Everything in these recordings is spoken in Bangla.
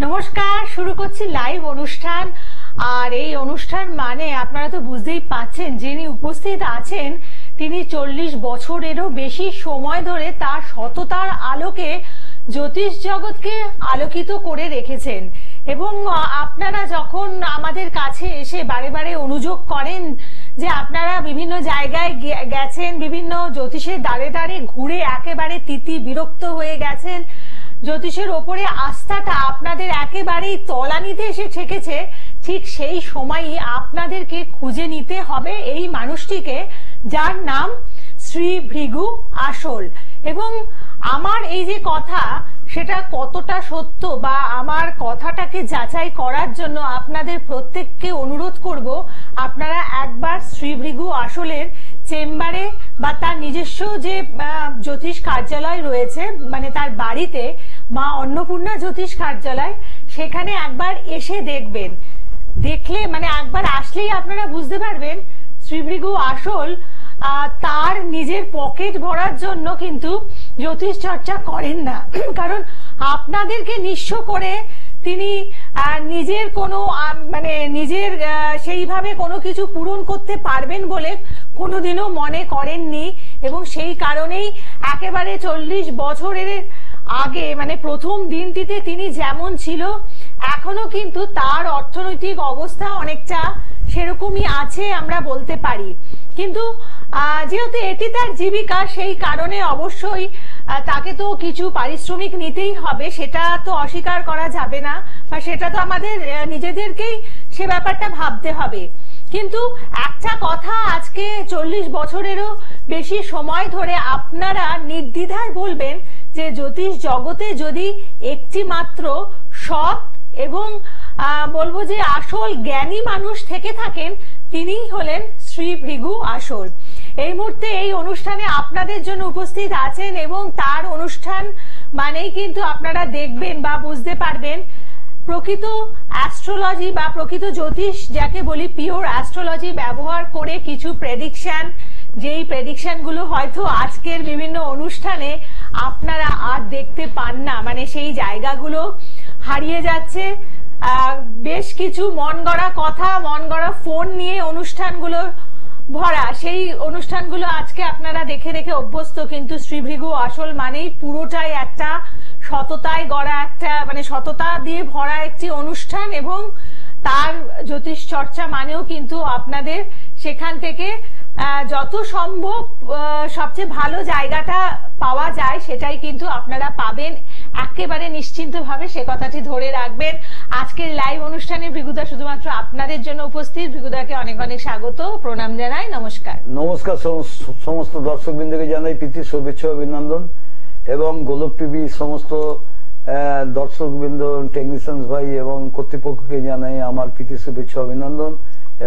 নমস্কার, শুরু করছি লাইভ অনুষ্ঠান। আর এই অনুষ্ঠান মানে আপনারা তো বুঝতেই পাচ্ছেন, যিনি উপস্থিত আছেন তিনি 40 বছরেরও বেশি সময় ধরে তার সততার আলোকে জ্যোতিষ জগৎকে আলোকিত করে রেখেছেন। এবং আপনারা যখন আমাদের কাছে এসে বারে বারে অনুযোগ করেন যে আপনারা বিভিন্ন জায়গায় গেছেন, বিভিন্ন জ্যোতিষের দ্বারে দ্বারে ঘুরে একেবারে তিতি বিরক্ত হয়ে গেছেন, জ্যোতিষের ওপরে আস্থাটা আপনাদের একেবারেই তলানিতে এসে ঠেকেছে, ঠিক সেই সময়ই আপনাদেরকে খুঁজে নিতে হবে এই মানুষটিকে, যার নাম শ্রী ভৃগু আসল। এবং আমার এই যে কথা, সেটা কতটা সত্য বা আমার কথাটাকে যাচাই করার জন্য আপনাদের প্রত্যেককে অনুরোধ করব, আপনারা একবার শ্রী ভৃগু আসলের চেম্বারে বা তার নিজস্ব যে জ্যোতিষ কার্যালয় রয়েছে, মানে তার বাড়িতে মা অন্নপূর্ণা জ্যোতিষ কার্যালয়, সেখানে একবার এসে দেখবেন। দেখলে মানে একবার আসলেই আপনারা বুঝতে পারবেন শ্রী ভৃগু আসল তার নিজের পকেট ভরার জন্য কিন্তু জ্যোতিষ চর্চা করেন না। কারণ আপনাদেরকে নিঃস্ব করে তিনি নিজের কোনো মানে নিজের সেইভাবে কোনো কিছু পূরণ করতে পারবেন বলে কোনোদিনও মনে করেননি। এবং সেই কারণেই একেবারে 40 বছরের আগে মানে প্রথম দিনটিতে তিনি যেমন ছিল, এখনো কিন্তু তার অর্থনৈতিক অবস্থা অনেকটা সেরকমই আছে আমরা বলতে পারি। কিন্তু যেহেতু এটি তার জীবিকা, সেই কারণে অবশ্যই তাকে তো কিছু পারিশ্রমিক নিতেই হবে, সেটা তো অস্বীকার করা যাবে না, বা সেটা তো আমাদের নিজেদেরকেই সে ব্যাপারটা ভাবতে হবে। কিন্তু একটা কথা আজকে 40 বছরেরও বেশি সময় ধরে আপনারা নির্দ্বিধায় বলবেন যে জ্যোতিষ জগতে যদি একটি মাত্র সৎ এবং বলবো যে আসল জ্ঞানী মানুষ থেকে থাকেন, তিনিই হলেন শ্রী ভৃগু আসল। এই মুহূর্তে এই অনুষ্ঠানে আপনাদের জন্য উপস্থিত আছেন এবং তার অনুষ্ঠান মানেই কিন্তু আপনারা দেখবেন বা বুঝতে পারবেন প্রকৃত অ্যাস্ট্রোলজি বা প্রকৃত জ্যোতিষ যাকে বলি, পিওর অ্যাস্ট্রোলজি ব্যবহার করে কিছু প্রেডিকশন, যেই প্রেডিকশন গুলো হয়তো আজকের বিভিন্ন অনুষ্ঠানে আপনারা আর দেখতে পান না, মানে সেই জায়গাগুলো হারিয়ে যাচ্ছে। বেশ কিছু মন গড়া কথা, মন গড়া ফোন নিয়ে অনুষ্ঠানগুলো ভরা, সেই অনুষ্ঠানগুলো আজকে আপনারা দেখে দেখে অভ্যস্ত। কিন্তু শ্রী ভৃগু আসল মানেই পুরোটাই একটা সততায় গড়া, একটা মানে সততা দিয়ে ভরা একটি অনুষ্ঠান। এবং তার জ্যোতিষ চর্চা মানেও কিন্তু আপনাদের সেখান থেকে যত সম্ভব সবচেয়ে ভালো জায়গাটা পাওয়া যায় সেটাই কিন্তু আপনারা পাবেন একেবারে নিশ্চিন্ত ভাবে, সে কথাটি ধরে রাখবেন। আজকের লাইভ অনুষ্ঠানে ভৃগুদা শুধুমাত্র আপনাদের জন্য উপস্থিত। ভৃগুদাকে অনেক অনেক স্বাগত, প্রণাম জানাই, নমস্কার। নমস্কার সমস্ত দর্শকবৃন্দকে জানাই প্রীতি শুভেচ্ছা অভিনন্দন, এবং গোলক টিভি সমস্ত দর্শকবৃন্দ, টেকনিশিয়ান ভাই এবং কর্তৃপক্ষকে জানাই আমার প্রীতি শুভেচ্ছা অভিনন্দন,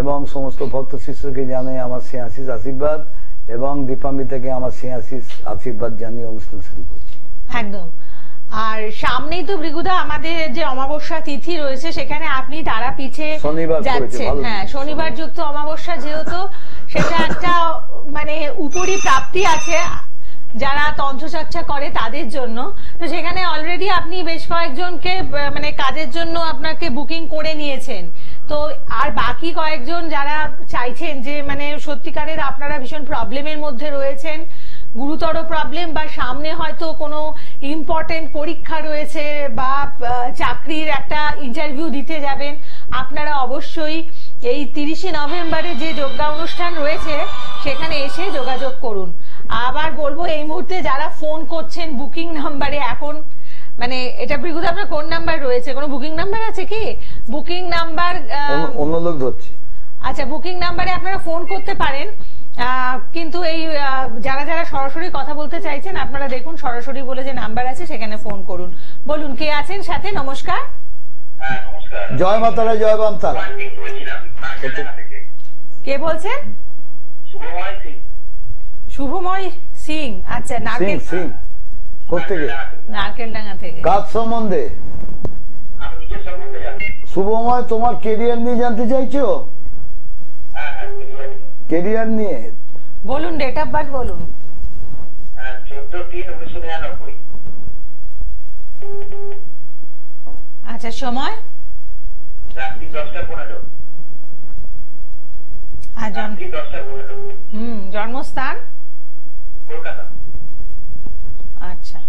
এবং সমস্ত ভক্ত শিষ্যকে জানাই আমার সিংহাশিস আশীর্বাদ, এবং দীপান্বিতাকে আমার সিংহাশিস আশীর্বাদ জানিয়ে অনুষ্ঠান শুরু করছি। একদম। আর সামনেই তো ভৃগুদা আমাদের যে অমাবস্যা তিথি রয়েছে, সেখানে আপনি তারাপীঠে যাচ্ছেন। হ্যাঁ, শনিবার যুক্ত অমাবস্যা, যেহেতু সেটা একটা মানে উপরি প্রাপ্তি আছে যারা তন্ত্রচর্চা করে তাদের জন্য। তো সেখানে অলরেডি আপনি বেশ কয়েকজনকে মানে কাজের জন্য আপনাকে বুকিং করে নিয়েছেন। তো আর বাকি কয়েকজন যারা চাইছেন যে মানে সত্যিকারের আপনারা ভীষণ প্রবলেমের মধ্যে রয়েছেন, গুরুতর প্রবলেম, বা সামনে হয়তো কোনো ইম্পর্টেন্ট পরীক্ষা রয়েছে বা চাকরির একটা ইন্টারভিউ দিতে যাবেন, আপনারা অবশ্যই এই 30 নভেম্বরে যে যোগা অনুষ্ঠান রয়েছে সেখানে এসে যোগাযোগ করুন। আবার বলবো, এই মুহূর্তে যারা ফোন করছেন বুকিং নাম্বারে, এখন মানে এটা ভৃগুদা আপনার কোন নাম্বার রয়েছে? কোনো বুকিং নাম্বার আছে কি? বুকিং নাম্বার অন্য লোক ধরছে। আচ্ছা, বুকিং নাম্বারে আপনারা ফোন করতে পারেন। কিন্তু এই যারা যারা সরাসরি কথা বলতে চাইছেন, আপনারা দেখুন সরাসরি বলে যে নাম্বার আছে সেখানে ফোন করুন। বলুন, কে আছেন সাথে? নমস্কার। জয় মাতারা, জয় বাম তারা। কে বলছেন? শুভময় সিং। আচ্ছা, নারকেল সিং কোথেকে? নারকেলডাঙ্গা থেকে। কাজ সম্বন্ধে? শুভময়, তোমার কেরিয়ার নিয়ে জানতে চাইছো? কেরিয়ার নিয়ে বলুন, ডেট অফ বার্থ বলুন। 14/3/1999। আচ্ছা, সময়? রাত্রি 10:15। আর রাত্রি 10:15। জন্মস্থান? কলকাতা। আচ্ছা,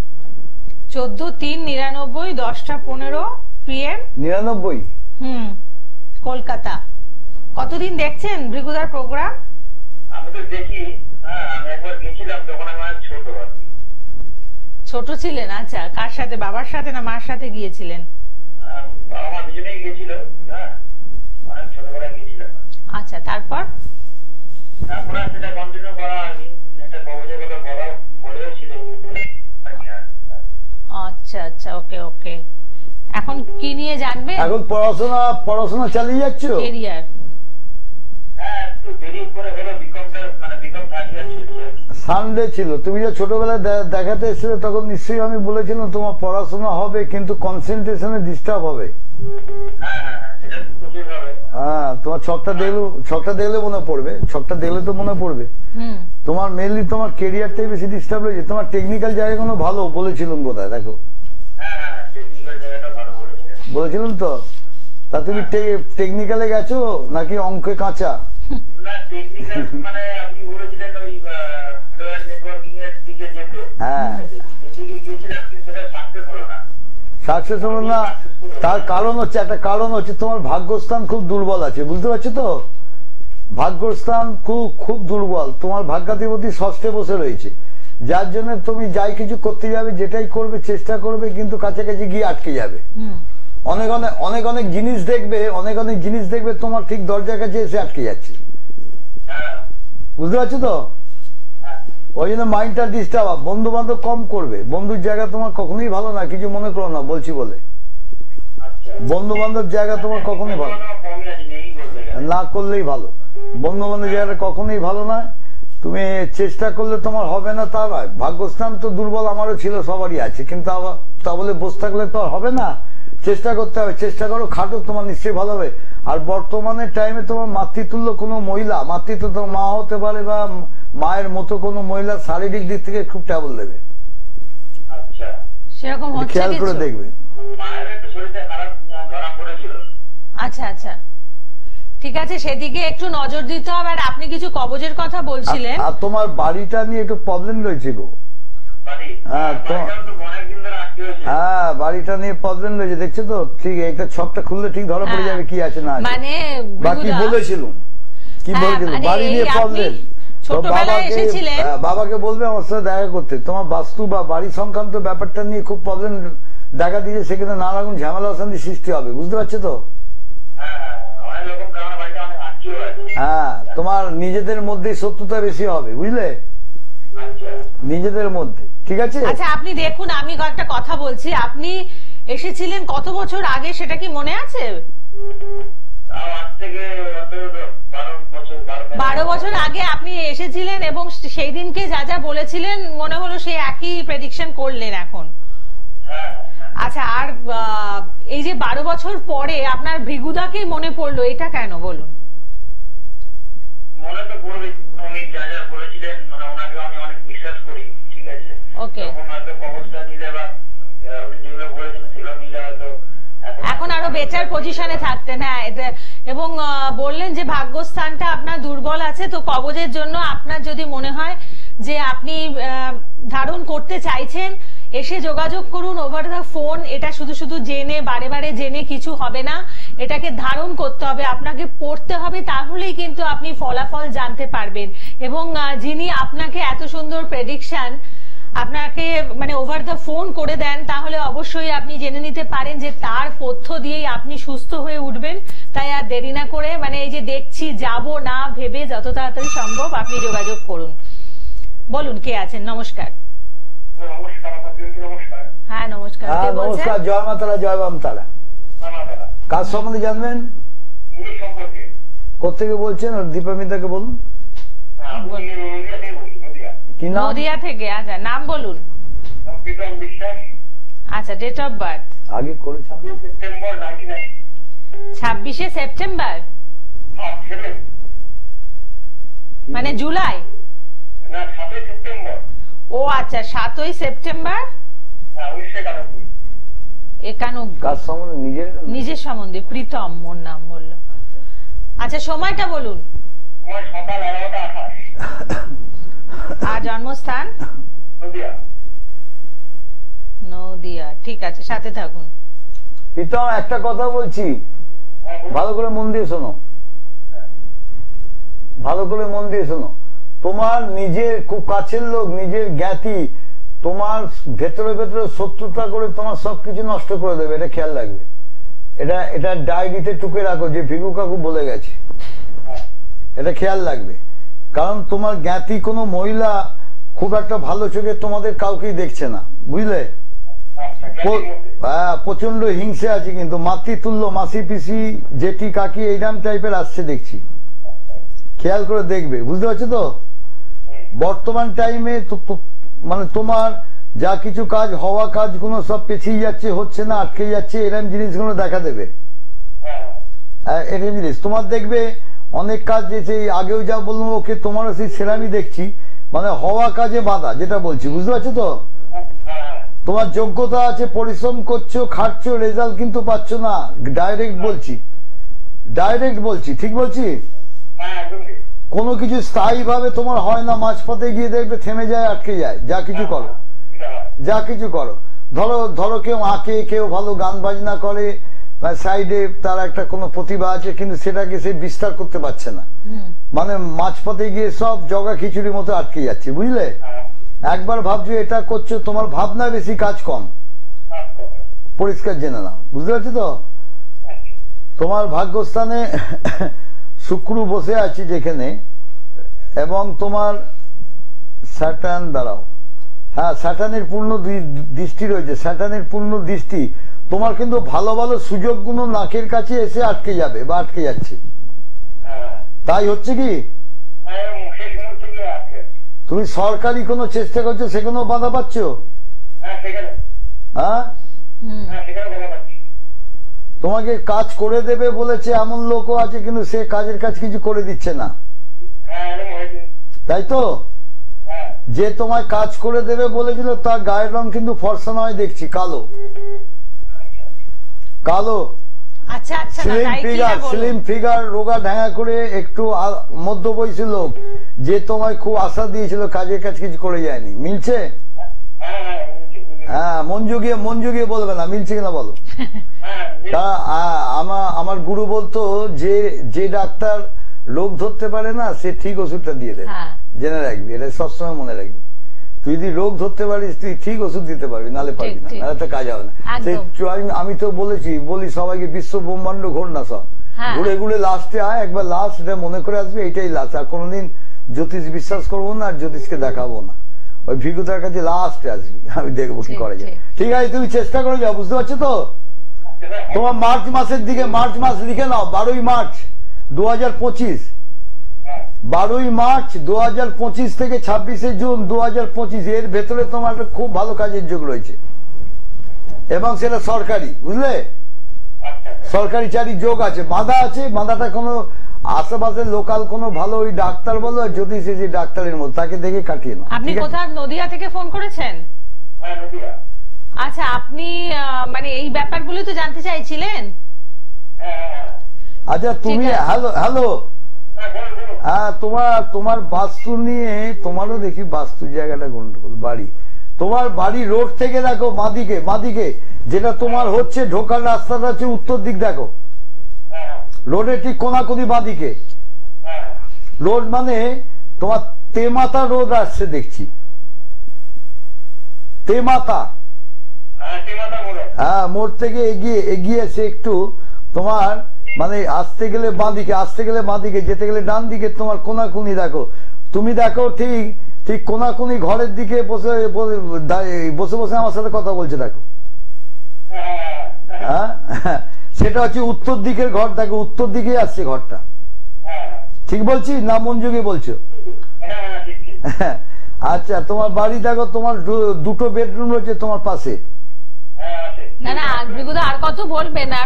14/3/99, 10:15 PM। 99? কলকাতা। কতদিন দেখছেন ভৃগুদার প্রোগ্রাম? আমি তো দেখি, আমি একবার গেছিলাম, তখন আমি ছোট আর কি। ছোট ছিলেন? আচ্ছা, কার সাথে, বাবার সাথে না মার সাথে গিয়েছিলেন? বাবা মা দুজনেই গেছিল, অনেক ছোটবেলায় গেছিলাম। আচ্ছা, তারপর? তারপরে সেটা কন্টিনিউ করা হয়নি, একটা কবজের কথা বলেও ছিল। আচ্ছা আচ্ছা, ওকে ওকে। এখন কি নিয়ে জানবেন? এখন পড়াশোনা চালিয়ে যাচ্ছ? কেরিয়ার? হ্যাঁ, একটু দেরি করে হলো, বিকমটা মানে বিকম 3 ইয়ার চলছে। সানডে ছিল, তুমি যে ছোটবেলায় দেখাতে এসেছিলে তখন নিশ্চয়ই আমি বলেছিলাম তোমার পড়াশোনা হবে কিন্তু কনসেন্ট্রেশনে ডিস্টার্ব হবে। হ্যাঁ, তোমার ছকটা দেখলে মনে পড়বে, ছকটা দেখলে তো মনে পড়বে। তোমার মেনলি তোমার কেরিয়ারটাই বেশি ডিস্টার্ব হয়েছে। তোমার টেকনিক্যাল জায়গাগুলো ভালো বলেছিলাম বোধহয়, দেখো বলেছিলাম তো। তা তুমি টেকনিক্যালে গেছো নাকি অঙ্কে কাঁচা? হ্যাঁ, সাকসেস হলো না, তার কারণ হচ্ছে, একটা কারণ হচ্ছে তোমার ভাগ্যস্থান খুব দুর্বল আছে, বুঝতে পারছো তো? ভাগ্যস্থান খুব দুর্বল, তোমার ভাগ্যাধিপতি ষষ্ঠে বসে রয়েছে, যার জন্য তুমি যাই কিছু করতে যাবে, যেটাই করবে চেষ্টা করবে কিন্তু কাছাকাছি গিয়ে আটকে যাবে। অনেক জিনিস দেখবে তোমার ঠিক দরজার কাছে এসে আটকে যাচ্ছে, বুঝতে পারছো তো? ওই জন্য মাইন্ডটা ডিস্টার্ব। বন্ধু বান্ধব কম করবে, বন্ধুর জায়গা তোমার কখনোই ভালো না, কিছু মনে করো না বলছি বলে। বন্ধু বান্ধব জায়গা তোমার কখনোই ভালো না, করলেই ভালো। বন্ধু বান্ধব জায়গাটা কখনোই ভালো নয়। তুমি চেষ্টা করলে তোমার হবে না তা নয়, ভাগ্যস্থান তো দুর্বল, আমারও ছিল, সবারই আছে, কিন্তু তা বলে বসে থাকলে তো হবে না, চেষ্টা করতে হবে। চেষ্টা করো, খাটো, তোমার নিশ্চয়ই ভালো হবে। আর বর্তমানের টাইমে তোমার মাতৃতুল্য কোনো মহিলা, মাতৃত্ব তোমার মা হতে পারে বা মায়ের মতো কোনো মহিলা শারীরিক দিক থেকে খুব ট্রাবল দেবে, সেরকম খেয়াল করে দেখবে। আচ্ছা আচ্ছা, ঠিক আছে, সেদিকে একটু নজর দিতে হবে। আর আপনি কিছু কবজের কথা বলছিলেন। আর তোমার বাড়িটা নিয়ে একটু প্রবলেম রয়েছে গো। হ্যাঁ, বাড়িটা নিয়ে প্রবলেম রয়েছে, দেখছো তো? ঠিক, একটা ছকটা খুললে ঠিক ধরা পড়ে যাবে কি আছে না। মানে বাকি বলেছিল, কি বলেছিল, বাড়ি নিয়ে প্রবলেম। বাবাকে বলবে আমার সাথে দেখা করতে, তোমার বাস্তু বা বাড়ি সংক্রান্ত ব্যাপারটা নিয়ে খুব প্রবলেম দেখা দিয়েছে, সেখানে নানা রকম ঝামেলা অশান্তি সৃষ্টি হবে, বুঝতে পারছো তো? হ্যাঁ, তোমার নিজেদের মধ্যেই শত্রুতা বেশি হবে, বুঝলে, নিজেদের মধ্যে। ঠিক আছে, আচ্ছা, আপনি দেখুন, আমি একটা কথা বলছি, আপনি এসেছিলেন কত বছর আগে সেটা কি মনে আছে? 12 বছর আগে আপনি এসেছিলেন এবং সেই দিনকে যা যা বলেছিলেন মনে হলো সেই একই প্রেডিকশন করলেন এখন। আচ্ছা, আর এই যে 12 বছর পরে আপনার ভৃগুদাকেই মনে পড়লো, এটা কেন বলুন? মনে তো পড়বে, উনি যা যা বলেছিলেন, মানে ওনাকে আমি অনেক বিশ্বাস করি, ঠিক আছে? ওকে, এখন আরো বেটার পজিশনে থাকতেন। হ্যাঁ, এবং বললেন যে ভাগ্যস্থানটা আপনার দুর্বল আছে, তো কবজের জন্য আপনার যদি মনে হয় যে আপনি ধারণ করতে চাইছেন, এসে যোগাযোগ করুন ওভার দ্য ফোন। এটা শুধু শুধু জেনে, বারে বারে জেনে কিছু হবে না, এটাকে ধারণ করতে হবে, আপনাকে পড়তে হবে, তাহলেই কিন্তু আপনি ফলাফল জানতে পারবেন। এবং যিনি আপনাকে এত সুন্দর প্রেডিকশন আপনাকে মানে ওভার দ্য ফোন করে দেন, তাহলে অবশ্যই আপনি জেনে নিতে পারেন যে তার পথ্য দিয়েই আপনি সুস্থ হয়ে উঠবেন। তাই আর দেরি না করে, মানে এই যে দেখছি যাব না ভেবে যত তাড়াতাড়ি সম্ভব আপনি যোগাযোগ করুন। বলুন, কে আছেন? নমস্কার। হ্যাঁ, নমস্কার। নমস্কার, জয় মা তারা, জয় বাম তারা। কাজ সম্বন্ধে জানবেন? কোথেকে বলছেন? দীপামিতাকে বলুন। নদিয়া থেকে। আচ্ছা, নাম বলুন। আচ্ছা, ডেট অফ বার্থ? আগে করেছেন, 26শে সেপ্টেম্বর, মানে জুলাই? ও আচ্ছা, 7ই সেপ্টেম্বর 91 কার সম্বন্ধে? নিজের সম্বন্ধে। প্রীতম ওর নাম বললো। আচ্ছা সময়টা বলুন। আমার সকাল 11টা 28। আর জন্মস্থান? নদিয়া। নদিয়া, ঠিক আছে, সাথে থাকুন। প্রীতম একটা কথা বলছি, ভালো করে মন দিয়ে শোনো, ভালো করে মন দিয়ে শোনো। তোমার নিজের খুব কাছের লোক, নিজের জ্ঞাতি তোমার ভেতরে ভেতরে শত্রুতা করে তোমার সবকিছু নষ্ট করে দেবে, এটা খেয়াল রাখবে। এটা ডায়েরিতে টুকে রাখো, যে ভিগু কাকু বলে গেছে, এটা খেয়াল রাখবে। কারণ তোমার জ্ঞাতি কোনো মহিলা খুব একটা ভালো চোখে তোমাদের কাউকেই দেখছে না, বুঝলে? হ্যাঁ, প্রচন্ড হিংসে আছে, কিন্তু মাতৃতুল্য মাসি পিসি জেঠি কাকি এইরকম টাইপের আসছে দেখছি, খেয়াল করে দেখবে, বুঝতে পারছো তো? বর্তমান টাইমে মানে তোমার যা কিছু কাজ হওয়া কাজগুলো সব পেছিয়ে যাচ্ছে, হচ্ছে না, আটকে যাচ্ছে, এরকম জিনিসগুলো দেখা দেবে। এরকম জিনিস তোমার দেখবে অনেক কাজ, যে সেই আগেও যা বললাম ওকে, তোমারও সেই সেরামি দেখছি, মানে হওয়া কাজে বাধা, যেটা বলছি, বুঝতে পারছো তো? তোমার যোগ্যতা আছে, পরিশ্রম করছো, খাটছো, রেজাল্ট কিন্তু পাচ্ছ না। ডাইরেক্ট বলছি, ঠিক বলছি? কোনো কিছু স্থায়ী ভাবে তোমার হয় না, মাঝপথে গিয়ে দেখবে থেমে যায়, আটকে যায়। যা কিছু করো, ধরো কেউ আঁকে, কেউ ভালো গান বাজনা করে, সাইডে তার একটা কোনো প্রতিভা আছে, কিন্তু সেটাকে সে বিস্তার করতে পারছে না, মানে মাঝপথে গিয়ে সব জগা খিচুড়ির মতো আটকে যাচ্ছে, বুঝলে? একবার ভাবছো এটা করছো, তোমার ভাবনা বেশি, কাজ কম, পরিষ্কার জেনে নাও, বুঝতে পারছো তো? তোমার ভাগ্যস্থানে শুক্র বসে আছে যেখানে, এবং তোমার স্যাটার্ন, দাঁড়াও, হ্যাঁ স্যাটার্নের পূর্ণ দৃষ্টি রয়েছে, স্যাটার্নের পূর্ণ দৃষ্টি তোমার কিন্তু ভালো ভালো সুযোগগুলো নাকের কাছে এসে আটকে যাবে বা আটকে যাচ্ছে। তাই হচ্ছে কি তুমি সরকারি কোনো চেষ্টা করছো, সেখানে বাধা পাচ্ছ? হ্যাঁ, তোমাকে কাজ করে দেবে বলেছে এমন লোকও আছে, কিন্তু সে কাজের কাজ কিছু করে দিচ্ছে না, তাই তো? যে তোমায় কাজ করে দেবে বলেছিল তার গায়ের রং কিন্তু ফর্সা নয়, দেখছি কালো, স্লিম ফিগার, রোগা ঢাঙা করে, একটু মধ্যবয়সী লোক, যে তোমায় খুব আশা দিয়েছিল, কাজের কাজ কিছু করে যায়নি। মিলছে? হ্যাঁ, মন জুগিয়ে বলবে না, মিলছে কিনা বলো? আমার গুরু বলতো, যে ডাক্তার রোগ ধরতে পারে না, সে ঠিক ওষুধটা দিয়ে দেবে, জেনে রাখবি, এটা সবসময় মনে রাখবি। তুই যদি রোগ ধরতে পারিস, তুই ঠিক ওষুধ দিতে পারবি, নালে পারবি না, নাহলে তো কাজ হবে না। আমি তো বলি সবাইকে, বিশ্ব ব্রহ্মাণ্ড ঘোর না, সব ঘুরে ঘুরে লাস্টে আয়, একবার লাস্ট এটা মনে করে আসবে, এইটাই লাস্ট। আর কোনোদিন জ্যোতিষ বিশ্বাস করবো না, আর জ্যোতিষকে দেখাবো না, ওই ভিগুতার কাছে লাস্টে আসবি, আমি দেখবো কি করা যায়। ঠিক আছে, তুমি চেষ্টা করে যাও, বুঝতে পারছো তো? তোমার মার্চ মাসের দিকে, মার্চ মাস লিখে নাও, 12ই মার্চ 2025, 12ই মার্চ 2025 থেকে 26শে জুন 2025, এর ভেতরে তোমার খুব ভালো কাজের যোগ রয়েছে, এবং সেটা সরকারি, বুঝলে? সরকারি চাকরির যোগ আছে। বাঁধা আছে, বাঁধাটা কোনো আশেপাশে লোকাল কোনো ভালো ওই ডাক্তার বলো, জ্যোতিষ যে ডাক্তারের মধ্যে, তাকে দেখে কাটিয়ে নাও। আপনি কোথা নদিয়া থেকে ফোন করেছেন? আচ্ছা, আপনি মানে এই ব্যাপারগুলো তো জানতে চাইছিলেন? আচ্ছা, তুমি হ্যালো, হ্যাঁ, তোমার বাস্তু নিয়ে, তোমারও দেখি বাস্তু জায়গাটা গন্ডগোল। বাড়ি, তোমার বাড়ি রোড থেকে দেখো বাঁদিকে যেটা তোমার হচ্ছে ঢোকার রাস্তাটা হচ্ছে উত্তর দিক, দেখো রোডের ঠিক কোনাকুনি বাঁদিকে। রোড মানে তোমার তেমাতা রোড আসছে দেখছি, তেমাতা, হ্যাঁ, মোড় থেকে এগিয়ে এসে একটু তোমার মানে আসতে গেলে বাঁদিকে, যেতে গেলে ডান দিকে, তোমার কোনাকুনি দেখো, তুমি দেখো ঠিক কোনাকুনি ঘরের দিকে বসে বসে আমার সাথে কথা বলছে, দেখো। হ্যাঁ, সেটা হচ্ছে উত্তর দিকের ঘর, দেখো উত্তর দিকে আসছে ঘরটা, ঠিক বলছি না? মন জুগিয়ে বলছো? আচ্ছা, তোমার বাড়ি দেখো, তোমার দুটো বেডরুম রয়েছে তোমার পাশে। আর কত বলবে না,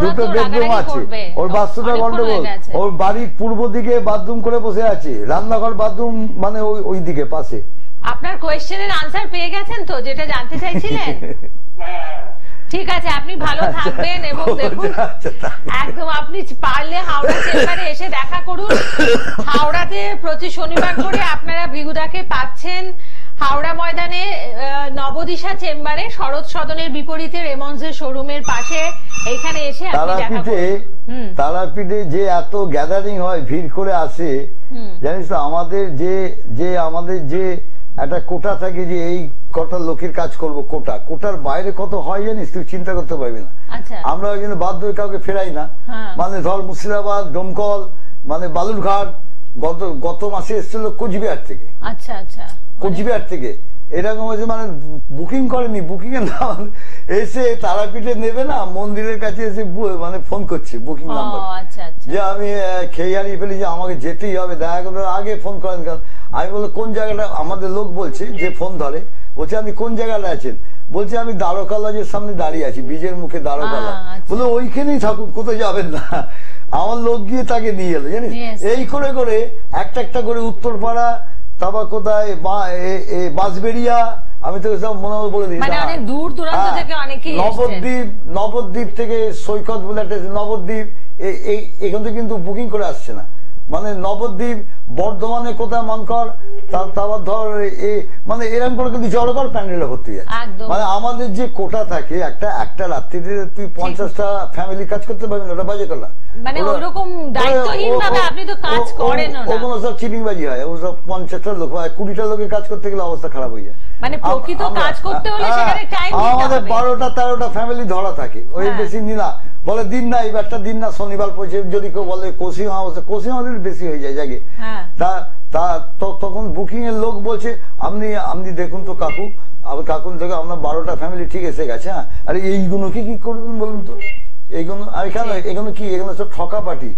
দুটো বেডরুম আছে, ওর বাস্তুটা গন্ডগোল। ওর বাড়ির পূর্ব দিকে বাথরুম করে বসে আছে, রান্নাঘর বাথরুম মানে ওই দিকে পাশে। আপনার কোয়েশ্চেনের আনসার পেয়ে গেছেন তো, যেটা জানতে চাইছিলেন? ঠিক আছে, আপনি ভালো থাকবেন এবং দেখুন একদম আপনি পারলে হাওড়া চেম্বারে এসে দেখা করুন। হাওড়াতে প্রতি শনিবার করে আপনারা ভৃগুদাকে পাচ্ছেন হাওড়া ময়দানে নবদিশা চেম্বারে, শরৎ সদনের বিপরীতে রেমন্ডসের শোরুমের পাশে। এইখানে এসে আপনি দেখা করুন। তারাপীঠে যে এত গ্যাদারিং হয়, ভিড় করে আসে, জানিস তো আমাদের যে একটা কোটা থাকে যে এই কটা লোকের কাজ করব, কোটার বাইরে কত হয় জানিস তুই, চিন্তা করতে পারবি না। আমরা ওই জন্য বাধ্য হয়ে কাউকে ফেরাই না। মানে ধর মুর্শিদাবাদ, ডোমকল, মানে বালুরঘাট, গত মাসে এসেছিল কোচবিহার থেকে। আচ্ছা আচ্ছা, কোচবিহার থেকে এরকম হয়েছে, মানে বুকিং করেনি, বুকিং এর নাম এসে তারাপীঠে নেবে না, মন্দিরের কাছে এসে মানে ফোন করছে বুকিং নাম্বার, যে আমি খেয়ে হারিয়ে ফেলি, যে আমাকে যেতেই হবে, দেখা করার আগে ফোন করেন কেন। আমি বললো কোন জায়গাটা, আমাদের লোক বলছে যে ফোন ধরে, বলছে আপনি কোন জায়গাটা আছেন, বলছে আমি দ্বারকা লজের সামনে দাঁড়িয়ে আছি, বীজের মুখে দ্বারকা লজ। বললো ওইখানেই থাকুন, কোথায় যাবেন না। আমার লোক গিয়ে তাকে নিয়ে এলো, জানিস। এই করে করে একটা করে উত্তরপাড়া, তারপর কোথায় বাঁশবেড়িয়া, আমি তোকে সব মনে বলে দিই, নবদ্বীপ থেকে সৈকত বলে একটা নবদ্বীপ, এখান থেকে কিন্তু বুকিং করে আসছে না। মানে নবদ্বীপ, বর্ধমানে কোথায় মানকর, তারপর ধর মানে এরকম করে কিন্তু জড়কর প্যান্ডেলে ভর্তি হয়। মানে আমাদের যে কোটা থাকে, একটা রাত্রিতে তুই 50টা ফ্যামিলি কাজ করতে পারবি না, ওটা বাজে কথা। মানে ওরকম দায়িত্বহীনভাবে আপনি তো কাজ করেন না, ওগুলো সব চিটিংবাজি হয়, ওসব 50টা লোক, 20টা লোকের কাজ করতে গেলে অবস্থা খারাপ হয়ে যায়। মানে প্রকৃত কাজ করতে হলে সেখানে টাইম দিতে হবে। আমাদের 12টা-13টা ফ্যামিলি ধরা থাকে, ওই বেশি নিলা বলে দিন না, এইবারটা দিন না, শনিবার পড়ছে, যদি কেউ বলে কোশি আমাদের বেশি হয়ে যায় জাগে। তখন বুকিং এর লোক বলছে আপনি দেখুন তো কাকু, কাকুন থেকে আপনার 12টা ফ্যামিলি ঠিক এসে গেছে। হ্যাঁ, আরে এইগুলোকে কি করবেন বলুন তো, এইগুলো আমি কেন, এগুলো কি, এগুলো সব ঠকাপাটি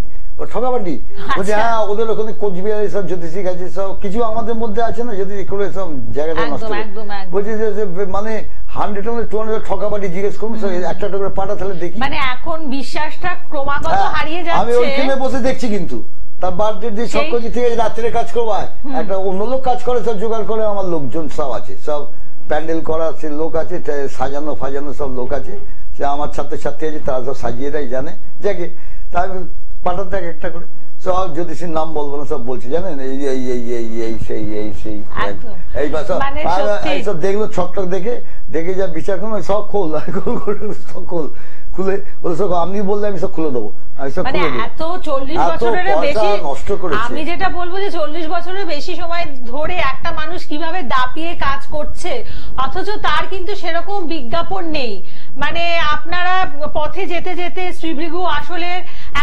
বলছে। হ্যাঁ, ওদের ওখানে কোচবিহার সব জ্যোতিষী গেছে, সব কিছু আমাদের মধ্যে আছে না, যদি করে সব জায়গাটা নষ্ট বলছে যে মানে 100-200 ঠকাপাটি জিজ্ঞেস করুন, একটা করে পাঠা তাহলে দেখি। মানে এখন বিশ্বাসটা ক্রমাগত হারিয়ে যাচ্ছে। আমি ওইখানে বসে দেখছি, কিন্তু তার বার্থডে দিয়ে সব কিছু ঠিক আছে, রাত্রে কাজ করবো, একটা অন্য লোক কাজ করে, সব জোগাড় করে, আমার লোকজন সব আছে, সব প্যান্ডেল করা সে লোক আছে, সাজানো ফাজানো সব লোক আছে, সে আমার ছাত্রছাত্রী আছে, তারা সব সাজিয়ে দেয়, জানে যাকে। তাই পাঠাতে একটা করে সব জ্যোতিষীর নাম বলবো না, সব বলছে জানেন, এই সব দেখলো, ছকটক দেখে যা বিচার করুন, সব খুলে আপনি বললে আমি সব খুলে দেবো। এত 40 বছরের বেশি নষ্ট করেছে। আমি যেটা বলবো যে 40 বছরের বেশি সময় ধরে একটা মানুষ কিভাবে দাপিয়ে কাজ করছে, অথচ তার কিন্তু সেরকম বিজ্ঞাপন নেই। মানে আপনারা পথে যেতে যেতে শ্রীভৃগু আসলে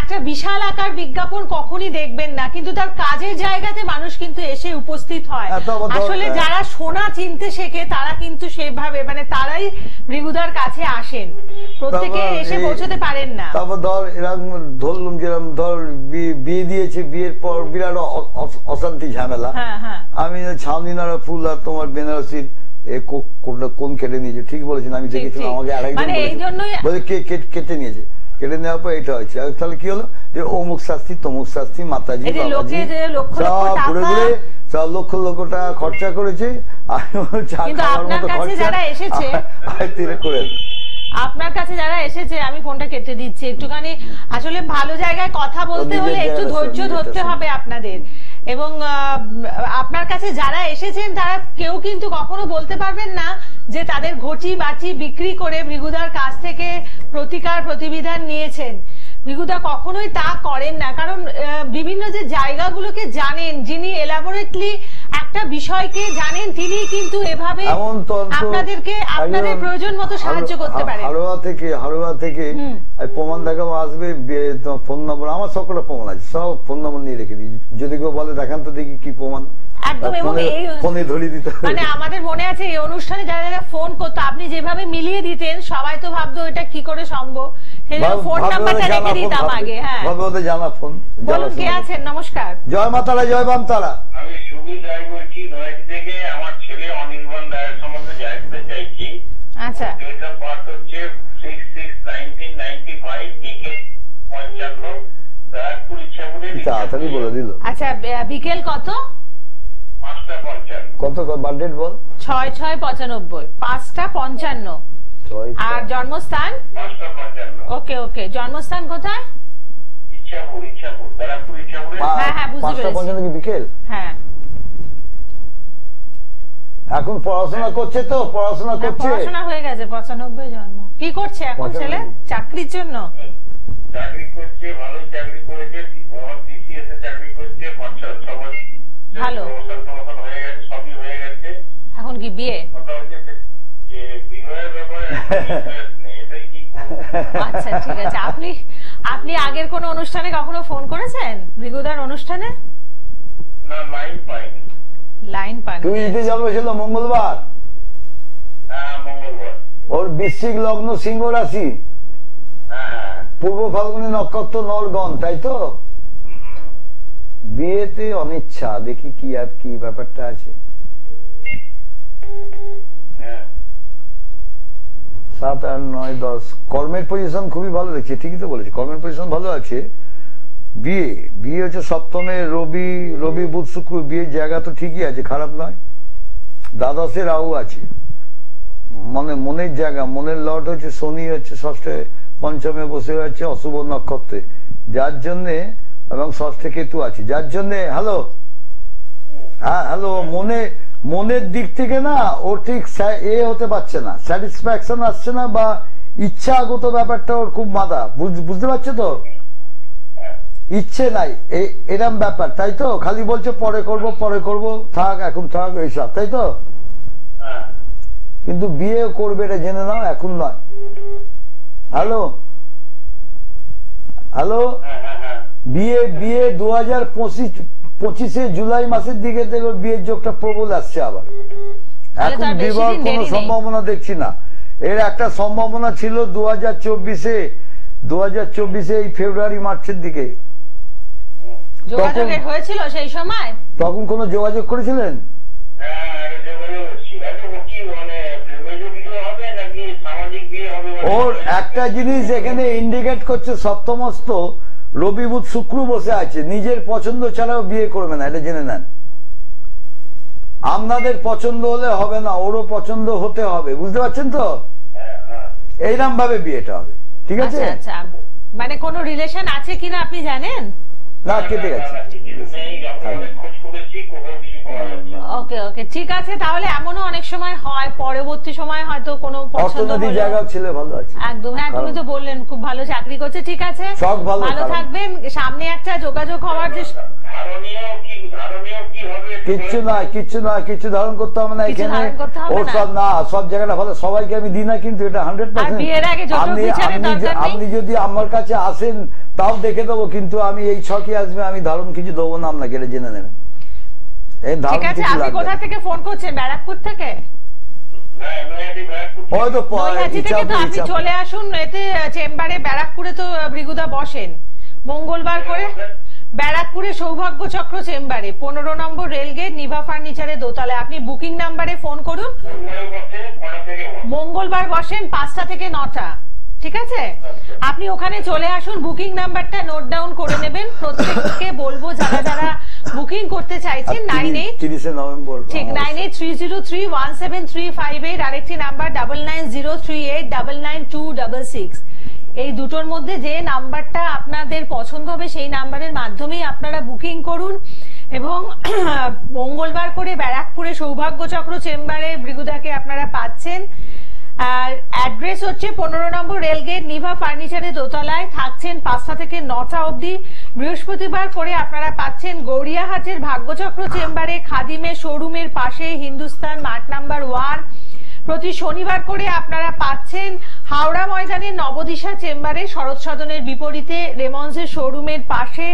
একটা বিশাল আকার বিজ্ঞাপন কখনই দেখবেন না, কিন্তু তার কাজের জায়গাতে মানুষ কিন্তু এসে উপস্থিত হয়। আসলে যারা সোনা চিনতে শেখে তারা কিন্তু সেভাবে, মানে তারাই ভৃগুদার কাছে আসেন, প্রত্যেকে এসে পৌঁছতে পারেন না। তারপর ধর এরকম ধরলাম, যেরকম ধর বিয়ে দিয়েছে, বিয়ের পর বিরাট অশান্তি ঝামেলা। আমি ছাউনিনারা ফুল আর তোমার বেনারসির কোন কেটে নিয়েছে, ঠিক বলেছেন, আমি দেখেছিলাম, আমাকে আরেকজন বলে কেটে নিয়েছে, কেটে নেওয়ার পর এটা হয়েছে। তাহলে কি হলো, যে অমুক শাস্তি তমুক শাস্তি, মাতাজি বাবাজি সব ঘুরে ঘুরে সব লক্ষ টাকা খরচা করেছে, আপনার কাছে যারা এসেছে, আমি ফোনটা কেটে দিচ্ছি একটুখানি। আসলে ভালো জায়গায় কথা বলতে হলে একটু ধৈর্য ধরতে হবে আপনাদের, এবং আপনার কাছে যারা এসেছেন তারা কেউ কিন্তু কখনো বলতে পারবেন না যে তাদের ঘটি বাটি বিক্রি করে ভৃগুদার কাছ থেকে প্রতিকার প্রতিবিধান নিয়েছেন। ভৃগুদা কখনোই তা করেন না, কারণ বিভিন্ন যে জায়গাগুলোকে জানেন, যিনি এলাবোরেটলি একটা বিষয়কে জানেন, তিনি কিন্তু এভাবে আপনাদেরকে আপনাদের প্রয়োজন মতো সাহায্য করতে পারেন। হারোয়া থেকে প্রমাণ দেখাবো, আসবে ফোন নম্বর, আমার সবকটা প্রমাণ আছে, সব ফোন নম্বর নিয়ে রেখে দিই, যদি কেউ বলে দেখান তো দেখি কি প্রমাণ, একদম। এবং ফোনে ধরিয়ে দিতে, মানে আমাদের মনে আছে এই অনুষ্ঠানে যারা যারা ফোন করতো, আপনি যেভাবে মিলিয়ে দিতেন, সবাই তো ভাবতো এটা কি করে সম্ভব, সেজন্য ফোন নাম্বারটা রেখে দিতাম আগে। হ্যাঁ, জানা ফোন। বলুন, কে আছেন? নমস্কার। জয় মা তারা, জয় বাম তারা। আমি সুবীর রায় বলছি, নয়াটি থেকে। আমার ছেলে অনির্বাণ রায়ের সম্বন্ধে জানতে চাইছি। আচ্ছা, ডেট অফ বার্থ হচ্ছে 6/6/1995, বিকেল 55, রায়পুর ইচ্ছাপুরে। তাড়াতাড়ি বলে দিল। আচ্ছা, বিকেল কত? 5:55। কত বার্থডে বল? 6/6/95, 5:55। আর জন্মস্থান? 5:55। ওকে ওকে, জন্মস্থান কোথায়? ইচ্ছাপুর, ব্যারাকপুর ইচ্ছাপুরে। হ্যাঁ, বুঝতে পেরেছি। 5:55 কি বিকেল? হ্যাঁ, এখন পড়াশোনা করছে তো, পড়াশোনা করছে। পড়াশোনা হয়ে গেছে, 95 জন্ম। কি করছে এখন ছেলে? চাকরির জন্য? চাকরি করছে, ভালো চাকরি করেছে, TCS এ চাকরি করছে, 5-6 বছর। ভালো। প্রমোশন হয়ে গেছে, সবই হয়ে গেছে। এখন কি বিয়ে? কথা হচ্ছে যে বিবাহের ব্যাপারে ইন্টারেস্ট নেই, এটাই কি করবো। আচ্ছা ঠিক আছে। আপনি আগের কোন অনুষ্ঠানে কখনো ফোন করেছেন? ভৃগুদার অনুষ্ঠানে? না, লাইন পাইনি। লাইন পান? তুই দিতে যাবে ছিল মঙ্গলবার। হ্যাঁ, মঙ্গলবার। ওর বৃশ্চিক লগ্ন, সিংহ রাশি, হ্যাঁ, পূর্ব ফাল্গুনী নক্ষত্র, নরগণ, তাই তো? বিয়েতে অনিচ্ছা, দেখি কি আর কি ব্যাপারটা আছে। হ্যাঁ। 7, 8, 9, 10 কর্মের পজিশন খুবই ভালো দেখছি, ঠিকই তো বলেছি, কর্মের পজিশন ভালো আছে। বিয়ে হচ্ছে সপ্তমে রবি বুধ শুক্র, বিয়ের জায়গা তো ঠিকই আছে, খারাপ নয়। দ্বাদশে রাহু আছে, মানে মনের জায়গা, মনের লট হচ্ছে শনি, হচ্ছে ষষ্ঠে পঞ্চমে বসে আছে অশুভ নক্ষত্রে, যার জন্যে, এবং ষষ্ঠে কেতু আছে, যার জন্যে হ্যালো মনের দিক থেকে না ও ঠিক হতে পারছে না, স্যাটিসফ্যাকশন আসছে না, বা ইচ্ছাগত ব্যাপারটা ওর খুব মাথা, বুঝতে পারছো তো? ইচ্ছে নাই, এরম ব্যাপার, তাই তো? খালি বলছে পরে করব, থাক, এখন থাক, এইসব, তাই তো? কিন্তু বিয়ে করবে, এটা জেনে নাও, এখন নয়। হ্যালো, বিয়ে 2025 জুলাই মাসের দিকে থেকে বিয়ের যোগটা প্রবল আসছে আবার। এখন বিবাহ কোনো সম্ভাবনা দেখছি না। এর একটা সম্ভাবনা ছিল 2024 এই ফেব্রুয়ারি মার্চের দিকে। যোগাযোগ হয়েছিল সেই সময়? তখন কোন যোগাযোগ করেছিলেন? ওর একটা জিনিস এখানে ইন্ডিকেট করছে, সপ্তমস্ত রবি বুধ শুক্র বসে আছে, নিজের পছন্দ ছাড়াও বিয়ে করবে না, এটা জেনে নেন। আপনাদের পছন্দ হলে হবে না, ওরও পছন্দ হতে হবে, বুঝতে পারছেন তো? এইরকম ভাবে বিয়েটা হবে, ঠিক আছে? আচ্ছা, মানে কোন রিলেশন আছে কিনা আপনি জানেন? না, কেটে গেছে। ওকে ওকে, ঠিক আছে। তাহলে এমনও অনেক সময় হয়, পরবর্তী সময় হয়তো কোনো পছন্দ হলো, জায়গা ছেলে ভালো আছে, একদম। হ্যাঁ, তুমি তো বললেন খুব ভালো চাকরি করছে, ঠিক আছে, ভালো থাকবেন। সামনে একটা যোগাযোগ হওয়ার যে কিচ্ছু ধারণ করতে হবে না এখানে, ওর সব না, সব জায়গাটা ভালো, সবাইকে আমি দিই না, কিন্তু এটা 100%। আপনি যদি আমার কাছে আসেন তাও দেখে দেবো, কিন্তু আমি এই ছকে আসবে, আমি ধারণ কিছু দেবো না আপনাকে, এটা জেনে নেবেন। ঠিক আছে। আপনি কোথা থেকে ফোন করছেন? ব্যারাকপুর থেকে? আপনি চলে আসুন এতে চেম্বারে, ব্যারাকপুরে তো ভৃগুদা বসেন মঙ্গলবার করে, ব্যারাকপুরে সৌভাগ্য চক্র চেম্বারে, 15 নম্বর রেলগেট, নিভা ফার্নিচারের দোতলায়। আপনি বুকিং নাম্বারে ফোন করুন। মঙ্গলবার বসেন 5টা থেকে 9টা, ঠিক আছে? আপনি ওখানে চলে আসুন, বুকিং নাম্বারটা নোট ডাউন করে নেবেন। প্রত্যেককে বলবো যারা যারা বুকিং করতে চাইছেন 30 নভেম্বর, ঠিক 9830317358, আরেকটি নাম্বার 9903899266। এই দুটোর মধ্যে যে নাম্বারটা আপনাদের পছন্দ হবে সেই নাম্বারের মাধ্যমেই আপনারা বুকিং করুন। এবং মঙ্গলবার করে ব্যারাকপুরে সৌভাগ্য চক্র চেম্বারে ভৃগুদাকে আপনারা পাচ্ছেন। আর অ্যাড্রেস হচ্ছে 15 নম্বর রেলগেট, নিভা ফার্নিচারের দোতলায়, থাকছেন 5টা থেকে 9টা অবধি। বৃহস্পতিবার করে আপনারা পাচ্ছেন গড়িয়াহাটের ভাগ্যচক্র চেম্বারে, খাদিমের শোরুমের পাশে, হিন্দুস্তান মার্ট নাম্বার 1। প্রতি শনিবার করে আপনারা পাচ্ছেন হাওড়া ময়দানের নবদিশা চেম্বারে, শরৎ সদনের বিপরীতে রেমন্ডসের শোরুমের পাশে।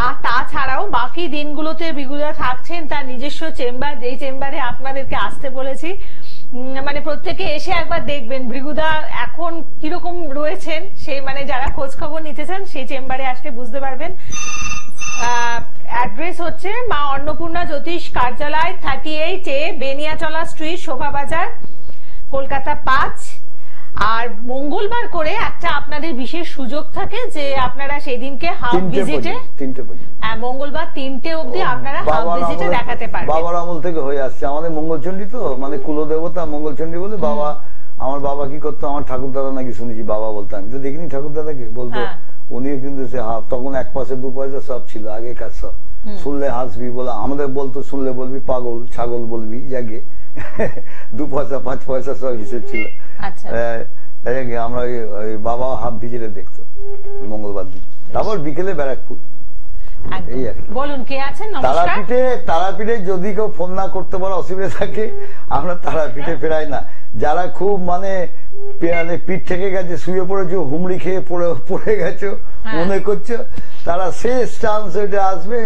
আর তাছাড়াও বাকি দিনগুলোতে ভৃগুদা থাকছেন তার নিজস্ব চেম্বার, যেই চেম্বারে আপনাদেরকে আসতে বলেছি। মানে প্রত্যেকে এসে একবার দেখবেন ভৃগুদা এখন কিরকম রয়েছেন, সেই মানে যারা খোঁজ খবর নিতে চান সেই চেম্বারে আসলে বুঝতে পারবেন। অ্যাড্রেস হচ্ছে মা অন্নপূর্ণা জ্যোতিষ কার্যালয়, 38A বেনিয়াটলা স্ট্রিট, শোভাবাজার, কলকাতা 5। আর মঙ্গলবার করে একটা আপনাদের বিশেষ সুযোগ থাকে যে আপনারা সেদিনকে হাফ ভিজিটে, মঙ্গলবার 3টে অবধি আপনারা হাফ ভিজিটে দেখাতে পারবেন। বাবার আমল থেকে হয়ে আসছে আমাদের মঙ্গলচণ্ডী, তো মানে কুলদেবতা মঙ্গলচণ্ডী বলে বাবা আমার বাবা কি করতো, আমার ঠাকুরদাদা নাকি শুনেছি বাবা বলতো, আমি তো দেখিনি ঠাকুরদাদাকে, বলতো উনিও কিন্তু সে হাফ, তখন 1 পয়সা 2 পয়সা সব ছিল আগেকার সব, শুনলে হাসবি বলে, আমাদের বলতো শুনলে বলবি পাগল, ছাগল বলবি জাগে, 2 পয়সা 5 পয়সা সব হিসেব ছিল। আমরা ওই বাবা হাফ ভিজিটে দেখতো মঙ্গলবার দিন, তারপর বিকেলে ব্যারাকপুর। এই আর কি। বলুন কে আছেন? তারাপীঠে যদি কেউ ফোন না করতে পারে অসুবিধা থাকে, আমরা তারাপীঠে ফেরাই না। যারা খুব মানে পিঠ থেকে গেছে, শুয়ে পড়েছো, হুমড়ি খেয়ে পড়ে গেছো মনে করছো, তারা শেষ চান্স ওইটা আসবে,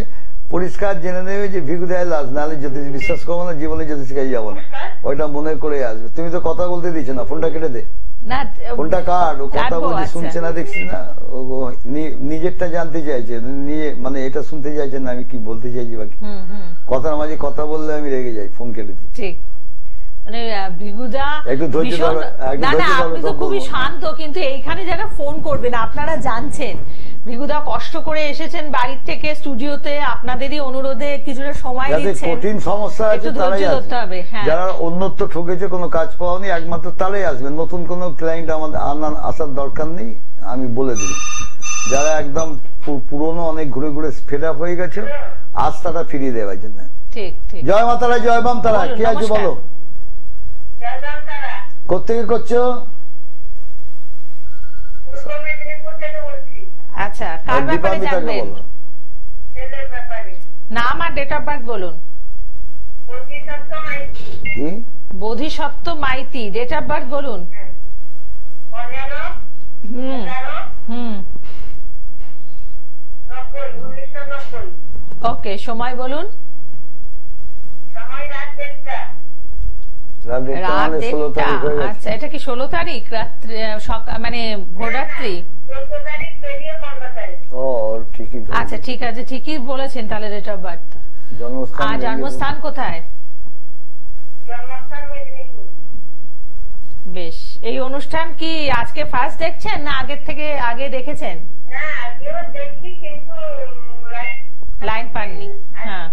পরিষ্কার জেনে নেবে যে ভিগুদায় লাশ, নাহলে জ্যোতিষ বিশ্বাস করবো না, জীবনে জ্যোতিষ কাছে যাবো না, ওইটা মনে করে আসবে। তুমি তো কথা বলতে দিচ্ছ না, ফোনটা কেটে দে, ফোনটা কাট, ও কথা বলছে শুনছে না দেখছি না, নিজেরটা জানতে চাইছে, নিয়ে মানে এটা শুনতে চাইছে না আমি কি বলতে চাইছি, বাকি কথার মাঝে কথা বললে আমি রেগে যাই, ফোন কেটে দিই। ঠিক, মানে ভিগুদা একটু ধৈর্য ধরো। না না, আপনি তো খুবই শান্ত, কিন্তু এইখানে যারা ফোন করবেন আপনারা জানছেন ভিগুদা কষ্ট করে এসেছেন বাড়ির থেকে স্টুডিওতে, আপনাদেরই অনুরোধে কিছুটা সময় দিচ্ছেন। কঠিন সমস্যা আছে তারাই আসবে, যারা অন্যত্র ঠকেছে কোনো কাজ পাওনি একমাত্র তারাই আসবে, নতুন কোনো ক্লায়েন্ট আমাদের আসার দরকার নেই, আমি বলে দিই। যারা একদম পুরনো অনেক ঘুরে ঘুরে ফেড আপ হয়ে গেছে, আজ তারা ফিরিয়ে দেওয়ার জন্য। ঠিক ঠিক। জয় মা তারা, জয় বাম তারা। কি আছে বলো, কোথেকে করছো? আচ্ছা, কার ব্যাপারে জানবেন? নাম আর ডেট অফ বার্থ বলুন। বোধিসত্ত্ব মাইতি, ডেট অফ বার্থ বলুন। ওকে, সময় বলুন। রাত 1:00। আচ্ছা, এটা কি 16 তারিখ রাত্রি, মানে ভোররাত্রি? আচ্ছা ঠিক আছে, ঠিকই বলেছেন তাহলে ডেট অফ বার্থ। আর জন্মস্থান কোথায়? বেশ, এই অনুষ্ঠান কি আজকে ফার্স্ট দেখছেন না আগের থেকে আগে দেখেছেন? লাইন পাননি? হ্যাঁ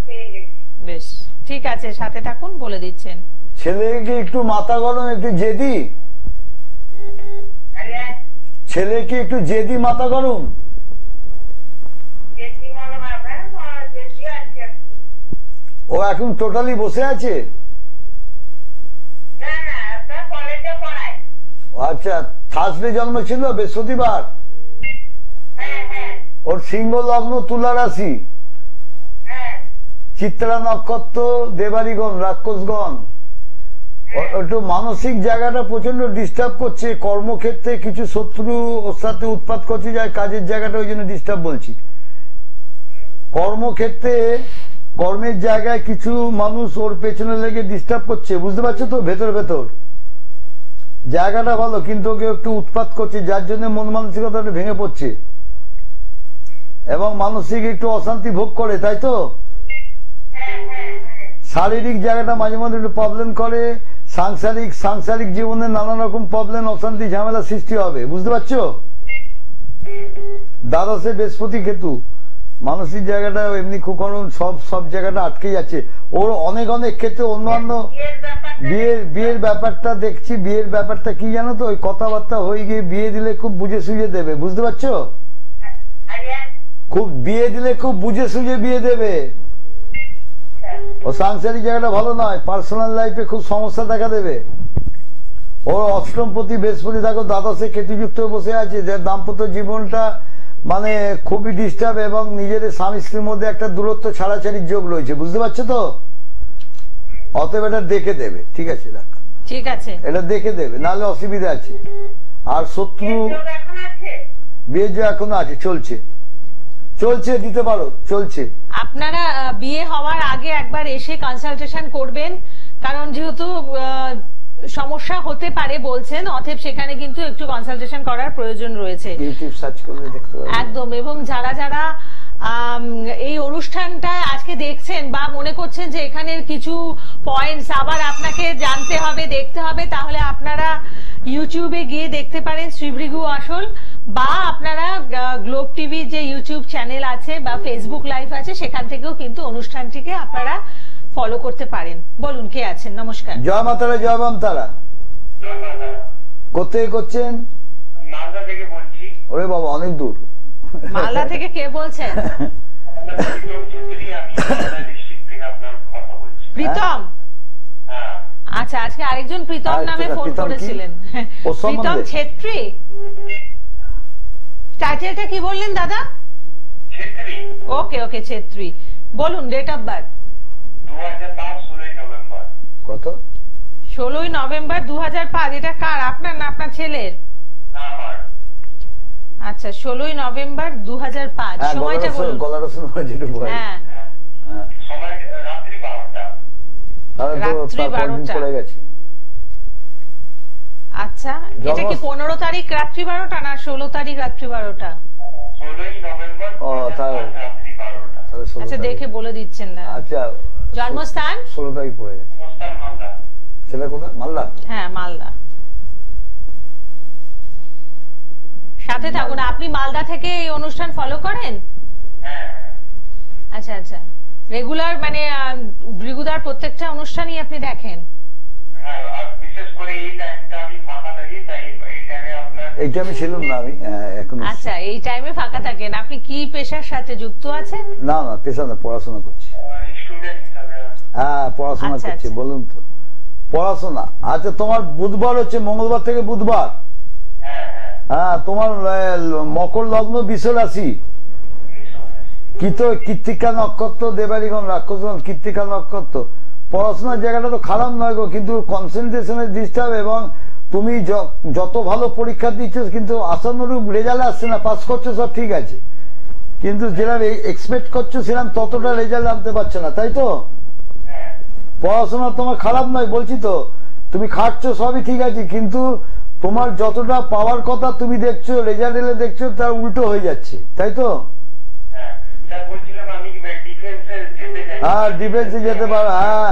বেশ, ঠিক আছে, সাথে থাকুন, বলে দিচ্ছেন। ছেলেকে একটু মাথা গরম, একটু জেদি, ছেলে কি একটু জেদি মাথা গরম? ও এখন টোটালি বসে আছে? আচ্ছা, থার্সডে জন্ম ছিল, বৃহস্পতিবার। ওর সিংহ লগ্ন, তুলা রাশি, চিত্রা নক্ষত্র, দেবারিগণ, রাক্ষসগণ। একটু মানসিক জায়গাটা প্রচন্ড ডিস্টার্ব করছে, কর্মক্ষেত্রে কিছু শত্রু ওর সাথে উৎপাত করছে, যার কাজের জায়গাটা ওই জন্য ডিস্টার্ব বলছি। কর্মক্ষেত্রে কর্মের জায়গায় কিছু মানুষ ওর পেছনে লেগে ডিস্টার্ব করছে, বুঝতে পারছো তো? ভেতর ভেতর জায়গাটা ভালো, কিন্তু ওকে একটু উৎপাত করছে, যার জন্য মন মানসিকতাটা ভেঙে পড়ছে এবং মানসিক একটু অশান্তি ভোগ করে, তাই তো? শারীরিক জায়গাটা মাঝে মাঝে একটু প্রবলেম করে, সাংসারিক জীবনে নানা রকম প্রবলেম, অশান্তি, ঝামেলা সৃষ্টি হবে, বুঝতে পারছো? দ্বাদশে বৃহস্পতি কেতু, মানসিক জায়গাটা এমনি কুকরণ সব জায়গাটা আটকে যাচ্ছে ওর। অনেক ক্ষেত্রে অন্যান্য বিয়ের ব্যাপারটা দেখছি, বিয়ের ব্যাপারটা কি জানো তো, ওই কথাবার্তা হয়ে গিয়ে বিয়ে দিলে খুব বুঝে সুঝে দেবে, বুঝতে পারছো? খুব বিয়ে দিলে খুব বুঝে সুঝে বিয়ে দেবে। ও সাংসারিক জায়গাটা ভালো নয়, পার্সোনাল লাইফে খুব সমস্যা দেখা দেবে। ওর অষ্টমপতি বৃহস্পতি দেখো দ্বাদশে কেতুযুক্ত বসে আছে, যার দাম্পত্য জীবনটা মানে খুবই ডিস্টার্ব এবং নিজেদের স্বামী স্ত্রীর মধ্যে একটা দূরত্ব ছাড়াছাড়ির যোগ রয়েছে, বুঝতে পারছো তো? অতএব এটা দেখে দেবে, ঠিক আছে? রাখ, ঠিক আছে, এটা দেখে দেবে, নাহলে অসুবিধা আছে। আর শত্রু বিয়ে যে এখনো আছে, চলছে দিতে পারো, চলছে। আপনারা বিয়ে হওয়ার আগে একবার এসে কনসালটেশন করবেন, কারণ যেহেতু সমস্যা হতে পারে বলছেন, অতএব সেখানে কিন্তু একটু কনসালটেশন করার প্রয়োজন রয়েছে। ইউটিউব সার্চ করলে দেখতে পাবেন একদম। এবং যারা এই অনুষ্ঠানটা আজকে দেখছেন বা মনে করছেন যে এখানের কিছু পয়েন্টস আবার আপনাকে জানতে হবে, দেখতে হবে, তাহলে আপনারা ইউটিউবে গিয়ে দেখতে পারেন শ্রীভৃগু আসল, বা আপনারা গ্লোব টিভি যে ইউটিউব চ্যানেল আছে বা ফেসবুক লাইভ আছে, সেখান থেকেও কিন্তু অনুষ্ঠানটিকে আপনারা ফলো করতে পারেন। বলুন কে আছেন? নমস্কার। জয় মাতারা, জয় বাম তারা। কোথায় করছেন? মালদা থেকে বলছি। ওরে বাবা, অনেক দূর। মালদা থেকে কে বলছেন? আপনার প্রীতম ছেত্রী, আমি মালদা ডিস্ট্রিক্ট থেকে আপনার কথা বলছি। প্রীতম? হ্যাঁ। আচ্ছা, আজকে আরেকজন প্রীতম নামে ফোন প্রীতম কি? করেছিলেন। ও সম্বন্ধে? প্রীতম ছেত্রী। টাইটেলটা কি বললেন দাদা? ছেত্রী। ওকে ওকে, ছেত্রী। বলুন ডেট অফ বার্থ। 2005 16 নভেম্বর। কত? 16 নভেম্বর 2005। এটা কার, আপনার না আপনার ছেলের? না, আমার। আচ্ছা, 16 নভেম্বর 2005। হ্যাঁ, সময়টা বলুন। গলাটা শুনে যেটু ভয়। হ্যাঁ, হ্যাঁ, সময় রাত্রি 12টা। তাহলে তো রাত্রি তার পরের দিন 12টা। পড়ে গেছে। আচ্ছা, এটা কি 15 তারিখ রাত্রি 12টা না 16 তারিখ রাত্রি 12টা? 16 নভেম্বর ও, তাহলে 2005 রাত্রি 12টা। তাহলে 16 আচ্ছা, তারিখ। দেখে বলে দিচ্ছেন না। আচ্ছা, জন্মস্থান? 16 তারিখ পড়ে গেছে। মোস্তান মালদা। ছেলে কোথায়? মালদা। হ্যাঁ, মালদা। সাথে থাকুন। আপনি মালদা থেকে এই অনুষ্ঠান ফলো করেন? হ্যাঁ। আচ্ছা আচ্ছা, রেগুলার মানে ভৃগুদার প্রত্যেকটা অনুষ্ঠানই আপনি দেখেন? হ্যাঁ, আর বিশেষ করে এই টাইমটা আমি ফাঁকা থাকি, তাই এই টাইমে আপনার এইটা আমি ছিলাম না, আমি এখন এসেছি। আচ্ছা, এই টাইমে ফাঁকা থাকেন। আপনি কি পেশার সাথে যুক্ত আছেন? না না, পেশা না, পড়াশোনা করছি। স্টুডেন্ট হিসাবে। হ্যাঁ, পড়াশোনা আচ্ছা, করছি। আচ্ছা। বলুন তো, পড়াশোনা। আচ্ছা, তোমার বুধবার হচ্ছে, মঙ্গলবার থেকে বুধবার। হ্যাঁ হ্যাঁ। হ্যাঁ, তোমার মকর লগ্ন, বৃষ রাশি, কৃত্তিকা নক্ষত্র, দেবাড়িগণ, রাক্ষসগণ, কৃত্তিকা নক্ষত্র। পড়াশোনার জায়গাটা তো খারাপ নয় গো, কিন্তু কনসেন্ট্রেশনের ডিস্টার্ব, এবং তুমি যত ভালো পরীক্ষা দিচ্ছ কিন্তু আশানুরূপ রেজাল্ট আসছে না। পাস করছো সব ঠিক আছে, কিন্তু যেরকম এক্সপেক্ট করছো সেরকম ততটা রেজাল্ট আনতে পারছো না, তাই তো? পড়াশোনা তোমার খারাপ নয়, বলছি তো। তুমি খাটছো সবই ঠিক আছে, কিন্তু তোমার যতটা পাওয়ার কথা তুমি দেখছো, রেজাল্ট এলে দেখছো তার উল্টো হয়ে যাচ্ছে, তাই তো? হ্যাঁ, স্যার বলছিলাম আমি ডিফেন্সে যেতে চাই। হ্যাঁ, ডিফেন্সে যেতে পারো। হ্যাঁ,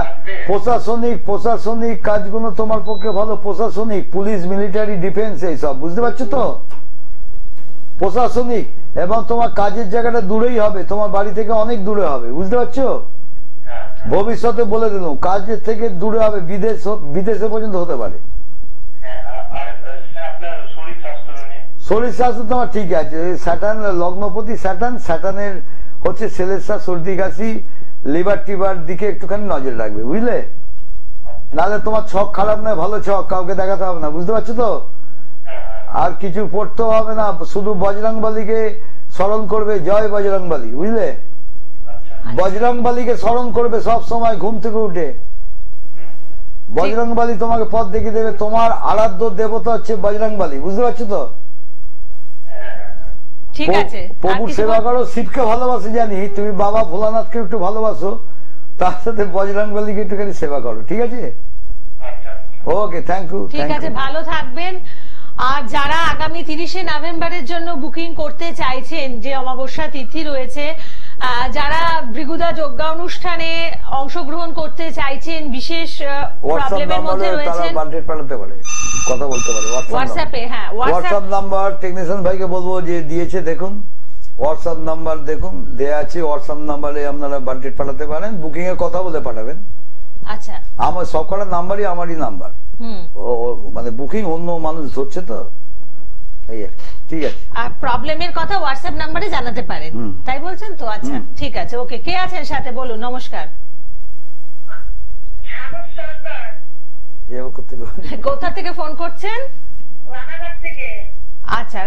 প্রশাসনিক কাজগুলো তোমার পক্ষে ভালো। প্রশাসনিক, পুলিশ, মিলিটারি, ডিফেন্স, এইসব বুঝতে পারছো তো? প্রশাসনিক, এবং তোমার কাজের জায়গাটা দূরেই হবে, তোমার বাড়ি থেকে অনেক দূরে হবে, বুঝতে পারছো? হ্যাঁ। ভবিষ্যতে বলে দিলাম, কাজের থেকে দূরে হবে, বিদেশে পর্যন্ত হতে পারে। হ্যাঁ, আর স্যার আপনার শরীর স্বাস্থ্য নিয়ে? শরীর স্বাস্থ্য তোমার ঠিক আছে। স্যাটার্ন লগ্নপতি, স্যাটার্নের হচ্ছে সেলেসা, সর্দি কাশি, লিভার টিভার দিকে একটুখানি নজর রাখবে, বুঝলে? নাহলে তোমার ছক খারাপ নয়, ভালো ছক, কাউকে দেখাতে হবে না, বুঝতে পারছো তো? আর কিছু পড়তেও হবে না, শুধু বজরংবলীকে স্মরণ করবে, জয় বজরংবলী, বুঝলে? বজরংবলীকে স্মরণ করবে সব সময় ঘুম থেকে উঠে। বজরংবলী তোমাকে পথ দেখিয়ে দেবে। তোমার আরাধ্য দেবতা হচ্ছে বজরংবলী, বুঝতে পারছো তো? ঠিক আছে। প্রভুর সেবা করো, শিবকে ভালোবাসো জানি, তুমি বাবা ভোলানাথকে একটু ভালোবাসো, তার সাথে বজরংবলীকে একটুখানি সেবা করো, ঠিক আছে? ওকে, থ্যাংক ইউ। ঠিক আছে, ভালো থাকবেন। আর যারা আগামী 30শে নভেম্বরের জন্য বুকিং করতে চাইছেন, যে অমাবস্যা তিথি রয়েছে, যারা ভৃগুদা যজ্ঞা অনুষ্ঠানে অংশগ্রহণ করতে চাইছেন, বিশেষ প্রবলেমের মধ্যে রয়েছেন, কথা বলতে পারে হোয়াটসঅ্যাপে। হ্যাঁ, হোয়াটসঅ্যাপ নাম্বার টেকনিশিয়ান ভাইকে বলবো যে দিয়েছে, দেখুন হোয়াটসঅ্যাপ নাম্বার দেখুন দেয়া আছে। হোয়াটসঅ্যাপ নাম্বারে আপনারা বাজেট পাঠাতে পারেন, বুকিং এর কথা বলে পাঠাবেন। আচ্ছা, আমার সবকটা নাম্বারই আমারই নাম্বার। মানে বুকিং অন্য মানুষ ধরছে তো, ঠিক আছে। আর প্রবলেমের কথা হোয়াটসঅ্যাপ নাম্বারে জানাতে পারেন, তাই বলছেন তো? আচ্ছা, ঠিক আছে, ওকে। কে আছেন সাথে বলুন? নমস্কার। কোথা থেকে ফোন করছেন? আচ্ছা,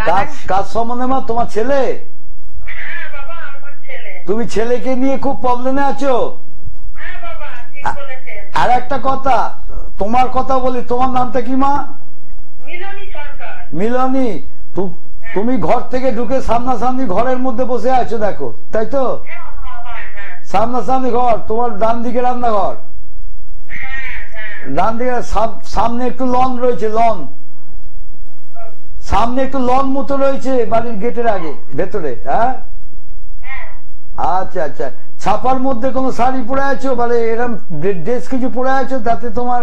কাজ সম্বন্ধে মা, তোমার ছেলে? তুমি ছেলেকে নিয়ে খুব প্রবলেমে আছো। আর একটা কথা, তোমার কথা বলি, তোমার নামটা কি মা? মিলনী। তুমি ঘর থেকে ঢুকে সামনাসামনি ঘরের মধ্যে বসে আছো, দেখো, তাই তো? সামনাসামনি ঘর, তোমার ডান দিকে রান্নাঘর, ডান দিকে সামনে একটু লন রয়েছে, লন, সামনে একটু লন মতো রয়েছে বাড়ির গেটের আগে ভেতরে। হ্যাঁ, আচ্ছা আচ্ছা। ছাপার মধ্যে কোনো শাড়ি পরে আছো, মানে এরকম ড্রেস কিছু পরে আছো, তাতে তোমার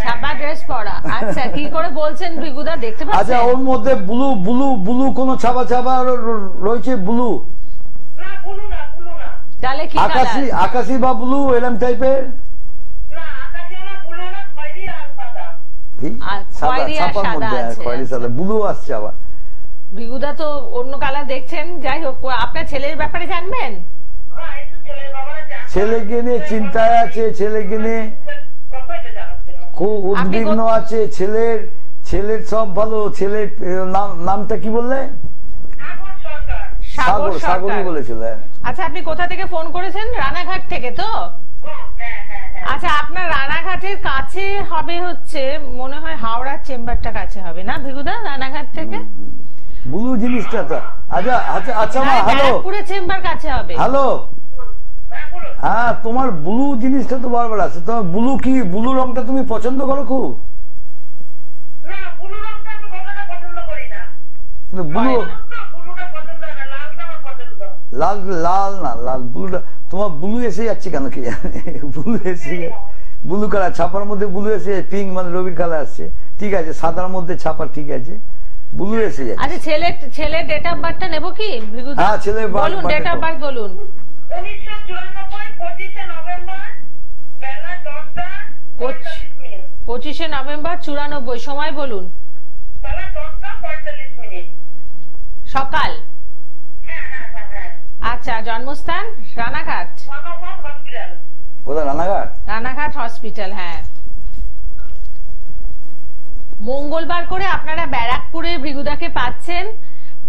ছাপা ড্রেস পরা? আচ্ছা, কি করে বলছেন ভৃগুদা, দেখতে পাচ্ছেন? আচ্ছা, ওর মধ্যে ব্লু ব্লু ব্লু কোনো ছাপা ছাপা রয়েছে? ব্লু, তাহলে কি আকাশি, আকাশি বা ব্লু এরকম টাইপের? কি আর সাদা খয়েরি আর ছাপার সাদা মধ্যে আছে, খয়েরি আচ্ছা। সাদা ব্লু আসছে আবার। ভৃগুদা তো অন্য কালার দেখছেন, যাই হোক আপনার ছেলের ব্যাপারে জানবেন? হ্যাঁ, একটু ছেলের বাবারা জানতো। ছেলেকে নিয়ে চিন্তায় আছে, ছেলেকে নিয়ে কত এটা জানাচ্ছিল? খুব উদ্বিগ্ন আছে। ছেলের সব ভালো। ছেলের নামটা কি বললে? সাগর সরকার। সাগর সাগরই সরকার। বলেছিল, হ্যাঁ। আচ্ছা, আপনি কোথা থেকে ফোন করেছেন? রানাঘাট থেকে তো? হ্যাঁ হ্যাঁ হ্যাঁ। আচ্ছা, আপনার রানাঘাটের কাছে হবে হচ্ছে মনে হয় হাওড়ার চেম্বারটা কাছে হবে না ভৃগুদা, রানাঘাট থেকে? ব্লু জিনিসটা তো আচ্ছা আচ্ছা আচ্ছা মা, হ্যালো ব্যারাকপুরের চেম্বার কাছে হবে। হ্যালো, হ্যাঁ বলুন। হ্যাঁ তোমার ব্লু জিনিসটা তো বারবার আছে। তোমার ব্লু রংটা তুমি পছন্দ করো খুব? না, ব্লু রংটা আমি কতটা পছন্দ করি না। ব্লু ব্লুটা পছন্দ না, লালটা আমার পছন্দ। লাল না, লাল ব্লুটা তোমার ব্লু এসে যাচ্ছে কেন কি জানি। ব্লু এসে ব্লু কালার, ছাপার মধ্যে ব্লু এসে পিঙ্ক মানে রবির কালার আসছে, ঠিক আছে। সাদার মধ্যে ছাপা, ঠিক আছে। ব্লু এসে যাচ্ছে। আচ্ছা, ছেলের ডেট অফ বার্থটা নেবো কি ভৃগুদা? হ্যাঁ, ছেলের বলুন, ডেট অফ বার্থ বলুন। 1994, 25শে নভেম্বর, বেলা 10টা 45 মিনিট। 25শে নভেম্বর 94, সময় বলুন। বেলা 10টা 45 মিনিট। সকাল। হ্যাঁ হ্যাঁ হ্যাঁ হ্যাঁ। আচ্ছা, জন্মস্থান রানাঘাট। মামাবাগ হসপিটাল। কোথায়? রানাঘাট। রানাঘাট হসপিটাল, হ্যাঁ। মঙ্গলবার করে আপনারা ব্যারাকপুরে ভৃগুদাকে পাচ্ছেন।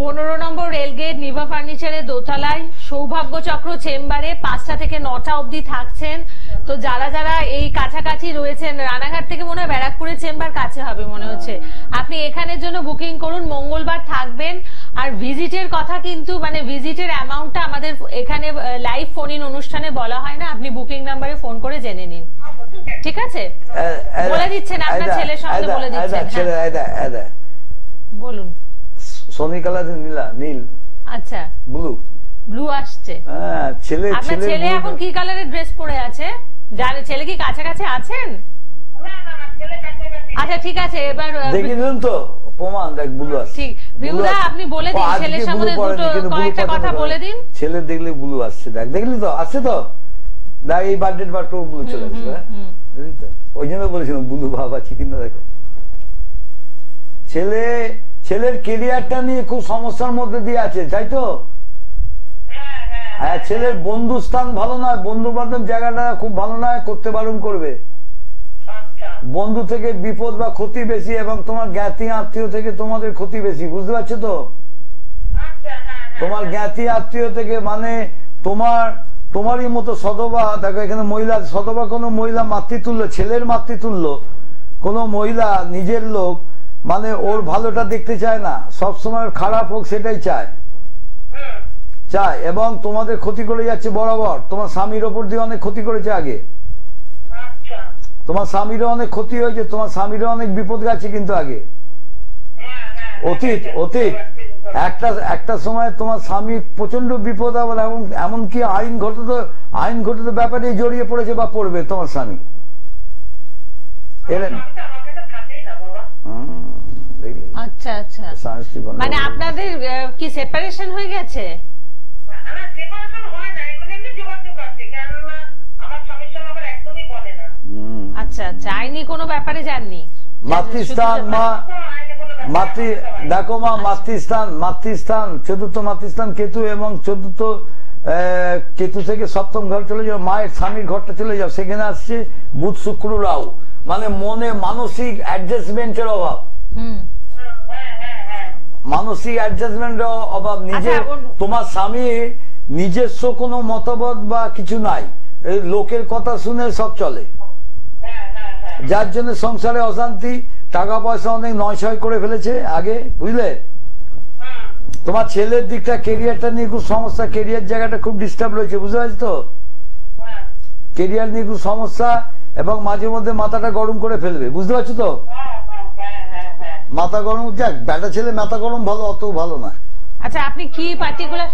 15 নম্বর রেলগেট, নিভা ফার্নিচারের দোতলায়, সৌভাগ্য চক্র চেম্বারে 5টা থেকে 9টা অবধি থাকছেন। তো যারা যারা এই কাছাকাছি রয়েছেন, রানাঘাট থেকে মনে হয় ব্যারাকপুরের চেম্বার কাছে হবে মনে হচ্ছে, আপনি এখানের জন্য বুকিং করুন। মঙ্গলবার থাকবেন। আর ভিজিটের কথা কিন্তু মানে ভিজিটের অ্যামাউন্টটা আমাদের এখানে লাইভ ফোন ইন অনুষ্ঠানে বলা হয় না, আপনি বুকিং নাম্বারে ফোন করে জেনে নিন, ঠিক আছে? বলে দিচ্ছেন আপনার ছেলের সঙ্গে, বলে দিচ্ছেন। ছেলে হ্যাঁ, বলুন। সোনি কালার, নীল। আচ্ছা, ব্লু আসছে। হ্যাঁ, আপনার ছেলে এখন কি কালারের ড্রেস পরে আছে? ছেলে কি কাছাকাছি আছেন? না না না, ছেলে কাছাকাছি। আচ্ছা, ঠিক আছে। এবার দেখে দিলেন তো প্রমাণ, দেখ ব্লু আসছে। ঠিক, ভৃগুদা আপনি বলে দিন ছেলের সঙ্গে কয়েকটা কথা বলে দিন। ছেলে দেখলে ব্লু আসছে, দেখ, দেখলি তো, আসছে তো, দেখ এই বার্থডে বার্থ ব্লু চলে আসছে, বুঝলি তো? ওই জন্য বলেছিলাম ব্লু ভাব আছে কিনা দেখো। ছেলের কেরিয়ারটা নিয়ে খুব সমস্যার মধ্যে দিয়ে আছে, তাই তো? হ্যাঁ, ছেলের বন্ধু স্থান ভালো নয়, বন্ধু বান্ধব জায়গাটা খুব ভালো নয়, করতে বারণ করবে। বন্ধু থেকে বিপদ বা ক্ষতি বেশি, এবং তোমার জ্ঞাতি আত্মীয় থেকে তোমাদের ক্ষতি বেশি, বুঝতে পারছো তো? তোমার জ্ঞাতি আত্মীয় থেকে মানে তোমারই মতো সদবা, দেখো এখানে মহিলা সদবা, কোনো মহিলা মাতৃতুল্য, ছেলের মাতৃতুল্য কোন মহিলা নিজের লোক, মানে ওর ভালোটা দেখতে চায় না, সবসময় খারাপ হোক সেটাই চায়, এবং তোমাদের ক্ষতি করে যাচ্ছে বরাবর। তোমার স্বামীর ওপর দিয়ে অনেক ক্ষতি করেছে আগে, তোমার স্বামীরও অনেক ক্ষতি হয়েছে, তোমার স্বামীরও অনেক বিপদ গেছে কিন্তু আগে, অতীত একটা সময় তোমার স্বামী প্রচন্ড বিপদ, আবার এমনকি আইনঘটিত ব্যাপারে জড়িয়ে পড়েছে বা পড়বে তোমার স্বামী। আচ্ছা আচ্ছা, মানে আপনাদের কি সেপারেশন হয়ে গেছে? আচ্ছা আচ্ছা, আইনি কোনো ব্যাপারে যাননি? মাতৃস্থান দেখো মা, মাতৃস্থান চতুর্থ মাতৃস্থান কেতু, এবং চতুর্থ কেতু থেকে সপ্তম ঘর চলে যাও, মায়ের স্বামীর ঘরটা চলে যাও, সেখানে আসছে বুধ শুক্র রাহু, মানে মনে মানসিক অ্যাডজাস্টমেন্টের অভাব, মানসিক অ্যাডজাস্টমেন্টের অভাব। তোমার স্বামীর নিজস্ব কোনো মতবাদ বা কিছু নাই, এই লোকের কথা শুনে সব চলে, যার জন্য সংসারে অশান্তি, টাকা পয়সা অনেক নয়ছয় করে ফেলেছে আগে, বুঝলে? তোমার ছেলের দিকটা, কেরিয়ারটা নিয়ে খুব সমস্যা, কেরিয়ার জায়গাটা খুব ডিস্টার্ব রয়েছে, বুঝতে পারছি তো? কেরিয়ার নিয়ে খুব সমস্যা, এবং মাঝে মধ্যে মাথাটা গরম করে ফেলবে, বুঝতে পারছো তো? মাথা গরম, যাক বেটা ছেলে মাথা গরম ভালো, অত ভালো না। আচ্ছা, আপনি কি পার্টিকুলার?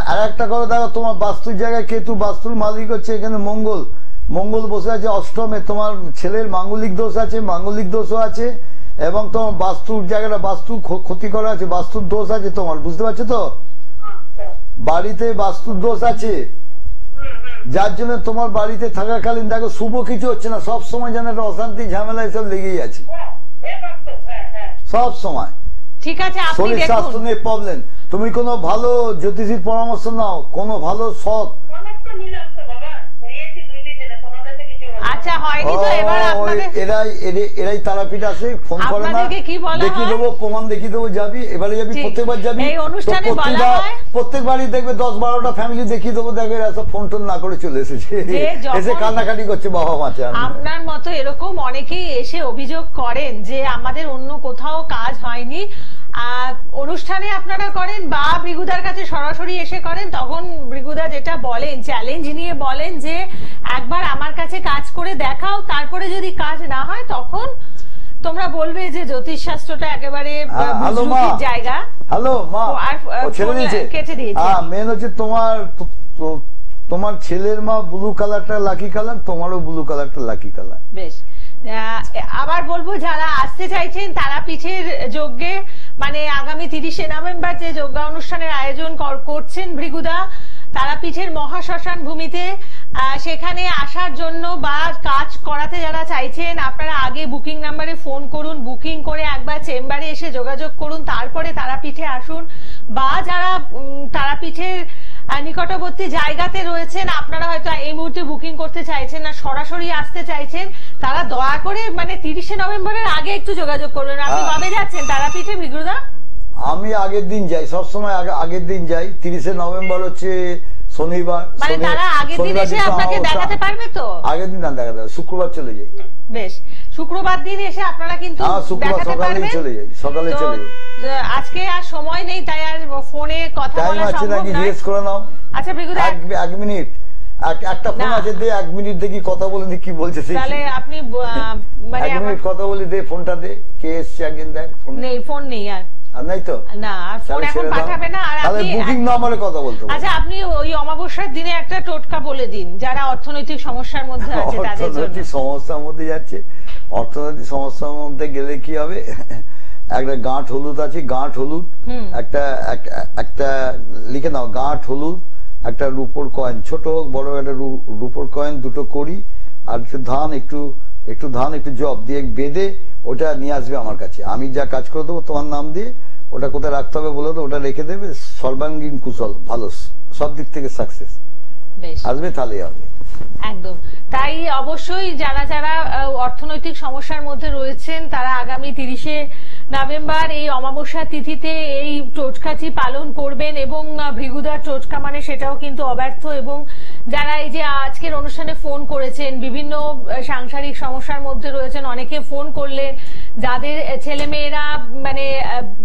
আর একটা কথা দেখো, তোমার বাস্তুর জায়গায় কেতু, বাস্তুর মালিক হচ্ছে এখানে মঙ্গল বসে আছে অষ্টমে, তোমার ছেলের মাঙ্গলিক দোষ আছে, মাঙ্গলিক দোষও আছে, এবং তোমার বাস্তুর জায়গাটা বাস্তু ক্ষতি করা আছে, বাস্তুর দোষ আছে তোমার, বুঝতে পারছো তো? বাড়িতে বাস্তুর দোষ আছে, যার জন্য তোমার বাড়িতে থাকাকালীন দেখো শুভ কিছু হচ্ছে না, সব সময় যেন একটা অশান্তি ঝামেলা এসব লেগেই আছে সব সময়। ঠিক আছে, আপনি শরীর স্বাস্থ্য দেখুন। নিয়ে প্রবলেম, তুমি কোনো ভালো জ্যোতিষীর পরামর্শ নাও, কোনো ভালো সৎ। আচ্ছা, হয়নি তো এবার আপনাদের এরাই তারাপীঠ আসে, ফোন করে না, আপনাদেরকে কি বলা দেখিয়ে হয়? দেবো, প্রমাণ দেখিয়ে দেবো, যাবি এবারে যাবি, ঠিক। প্রত্যেকবার যাবি, এই অনুষ্ঠানে তো বলা হয়? প্রত্যেকবারই দেখবে 10-12টা ফ্যামিলি দেখিয়ে দেবো, দেখবে এরা সব ফোন টোন না করে চলে এসেছে, যে যখন এসে কান্নাকাটি করছে বাবা মাছে। আপনার মতো এরকম অনেকেই এসে অভিযোগ করেন যে আমাদের অন্য কোথাও কাজ হয়নি, অনুষ্ঠানে আপনারা করেন বা ভৃগুদার কাছে সরাসরি এসে করেন, তখন ভৃগুদা যেটা বলেন, চ্যালেঞ্জ নিয়ে বলেন যে একবার আমার কাছে কাজ করে দেখাও, তারপরে যদি কাজ না হয় তখন তোমরা বলবে যে জ্যোতিষ শাস্ত্রটা একেবারে বুজরুকির জায়গা। হ্যালো মা, ও ছেড়ে দিয়েছে, কেটে দিয়েছে। মেন হচ্ছে তোমার ছেলের মা ব্লু কালারটা লাকি কালার, তোমারও ব্লু কালারটা লাকি কালার। বেশ, আবার বলবো যারা আসতে চাইছেন তারাপীঠের যজ্ঞে, মানে আগামী 30শে নভেম্বর যে যজ্ঞ অনুষ্ঠানের আয়োজন করছেন ভৃগুদা তারাপীঠের মহাশ্মশান ভূমিতে, সেখানে আসার জন্য বা কাজ করাতে যারা চাইছেন আপনারা আগে বুকিং নাম্বারে ফোন করুন, বুকিং করে একবার চেম্বারে এসে যোগাযোগ করুন, তারপরে তারাপীঠে আসুন। বা যারা তারাপীঠের নিকটবর্তী জায়গাতে রয়েছেন, আপনারা হয়তো এই মুহূর্তে বুকিং করতে চাইছেন না, সরাসরি আসতে চাইছেন, তারা দয়া করে মানে 30শে নভেম্বরের আগে একটু যোগাযোগ করবেন। আপনি কবে যাচ্ছেন তারাপীঠে ভৃগুদা? আমি আগের দিন যাই, সবসময় আগের দিন যাই। 30শে নভেম্বর হচ্ছে শনিবার, মানে তারা আগের দিন এসে আপনাকে দেখাতে পারবে তো? আগের দিন না দেখাতে, শুক্রবার চলে যাই। বেশ, শুক্রবার দিন এসে আপনারা কিন্তু দেখাতে পারবেন। চলে যাই, সকালে চলে যাই। আজকে আর সময় নেই, তাই আর ফোনে কথা বলা সম্ভব নয়। জিজ্ঞেস করে নাও। আচ্ছা ভৃগুদা, 1 মিনিট, একটা ফোন আছে, দে 1 মিনিট দেখি কথা বলে দি কি বলছে। তাহলে আপনি মানে 1 মিনিট কথা বলি, দে ফোনটা দে, কে এসছে একদিন দেখ। ফোন নেই, ফোন নেই আর নাই তো, না আর ফোন এখন পাঠাবে না। আর আপনি বুকিং নাম্বারে কথা বলতে। আচ্ছা, আপনি ওই অমাবস্যার দিনে একটা টোটকা বলে দিন যারা অর্থনৈতিক সমস্যার মধ্যে আছে তাদের জন্য। অর্থনৈতিক সমস্যার মধ্যে যাচ্ছে, অর্থনৈতিক সমস্যার মধ্যে গেলে কি হবে, একটা গাঁট হলুদ আছে, গাঁট হলুদ একটা লিখে নাও, গাঁট হলুদ, একটা রূপোর কয়েন, ছোট হোক বড়, একটা রূপোর কয়েন, 2টো কড়ি, আর একটু ধান একটু জব দিয়ে বেঁধে ওটা নিয়ে আসবে আমার কাছে। আমি যা কাজ করে দেবো তোমার নাম দিয়ে, ওটা কোথায় রাখতে হবে বলে দেবো, ওটা রেখে দেবে, সর্বাঙ্গীন কুশল, ভালো, সব দিক থেকে সাকসেস আসবে, তাহলেই হবে। একদম তাই। অবশ্যই যারা যারা অর্থনৈতিক সমস্যার মধ্যে রয়েছেন তারা আগামী 30শে নভেম্বর এই অমাবস্যা তিথিতে এই টোটকাটি পালন করবেন। এবং ভৃগুদার টোটকা মানে সেটাও কিন্তু অব্যর্থ। এবং যারা এই যে আজকের অনুষ্ঠানে ফোন করেছেন, বিভিন্ন সাংসারিক সমস্যার মধ্যে রয়েছেন, অনেকে ফোন করলেন যাদের ছেলেমেয়েরা মানে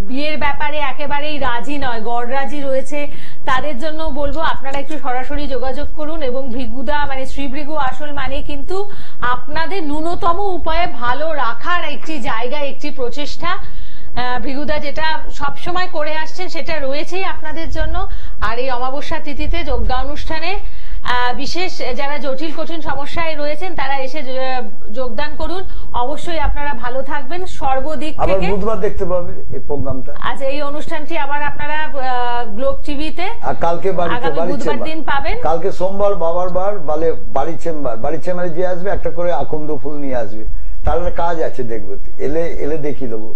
বিয়ের ব্যাপারে একেবারেই রাজি নয়, গড়রাজি রয়েছে, তাদের জন্য বলবো আপনারা একটু সরাসরি যোগাযোগ করুন। এবং ভৃগুদা মানে শ্রী ভৃগু আসল মানে কিন্তু আপনাদের ন্যূনতম উপায়ে ভালো রাখার একটি জায়গা, একটি প্রচেষ্টা। ভৃগুদা যেটা সবসময় করে আসছেন সেটা রয়েছেই আপনাদের জন্য। আর এই অমাবস্যা তিথিতে যজ্ঞানুষ্ঠানে বিশেষ যারা জটিল কঠিন সমস্যায় রয়েছেন তারা এসে যোগদান করুন। অবশ্যই আপনারা ভালো থাকবেন সর্বদিক থেকে। বুধবার দেখতে পাবে এই প্রোগ্রামটা। আচ্ছা, এই অনুষ্ঠানটি আবার আপনারা গ্লোব টিভিতে কালকে বুধবার দিন পাবেন। কালকে সোমবার বাবার বার, বাড়ি চেম্বারে যে আসবে একটা করে আকন্দ ফুল নিয়ে আসবে, তার কাজ আছে, দেখবে এলে দেখিয়ে দেবো,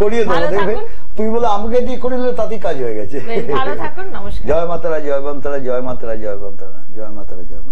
করিয়ে দেবো, দেখবে তুই বলে আমাকে দিয়ে করে দিলে তাতেই কাজ হয়ে গেছে। ভালো থাকুন, নমস্কার। জয় মাতারা, জয় বন্তরা, জয় মাতারা, জয় বন্তরা, জয় মাতারা, জয়।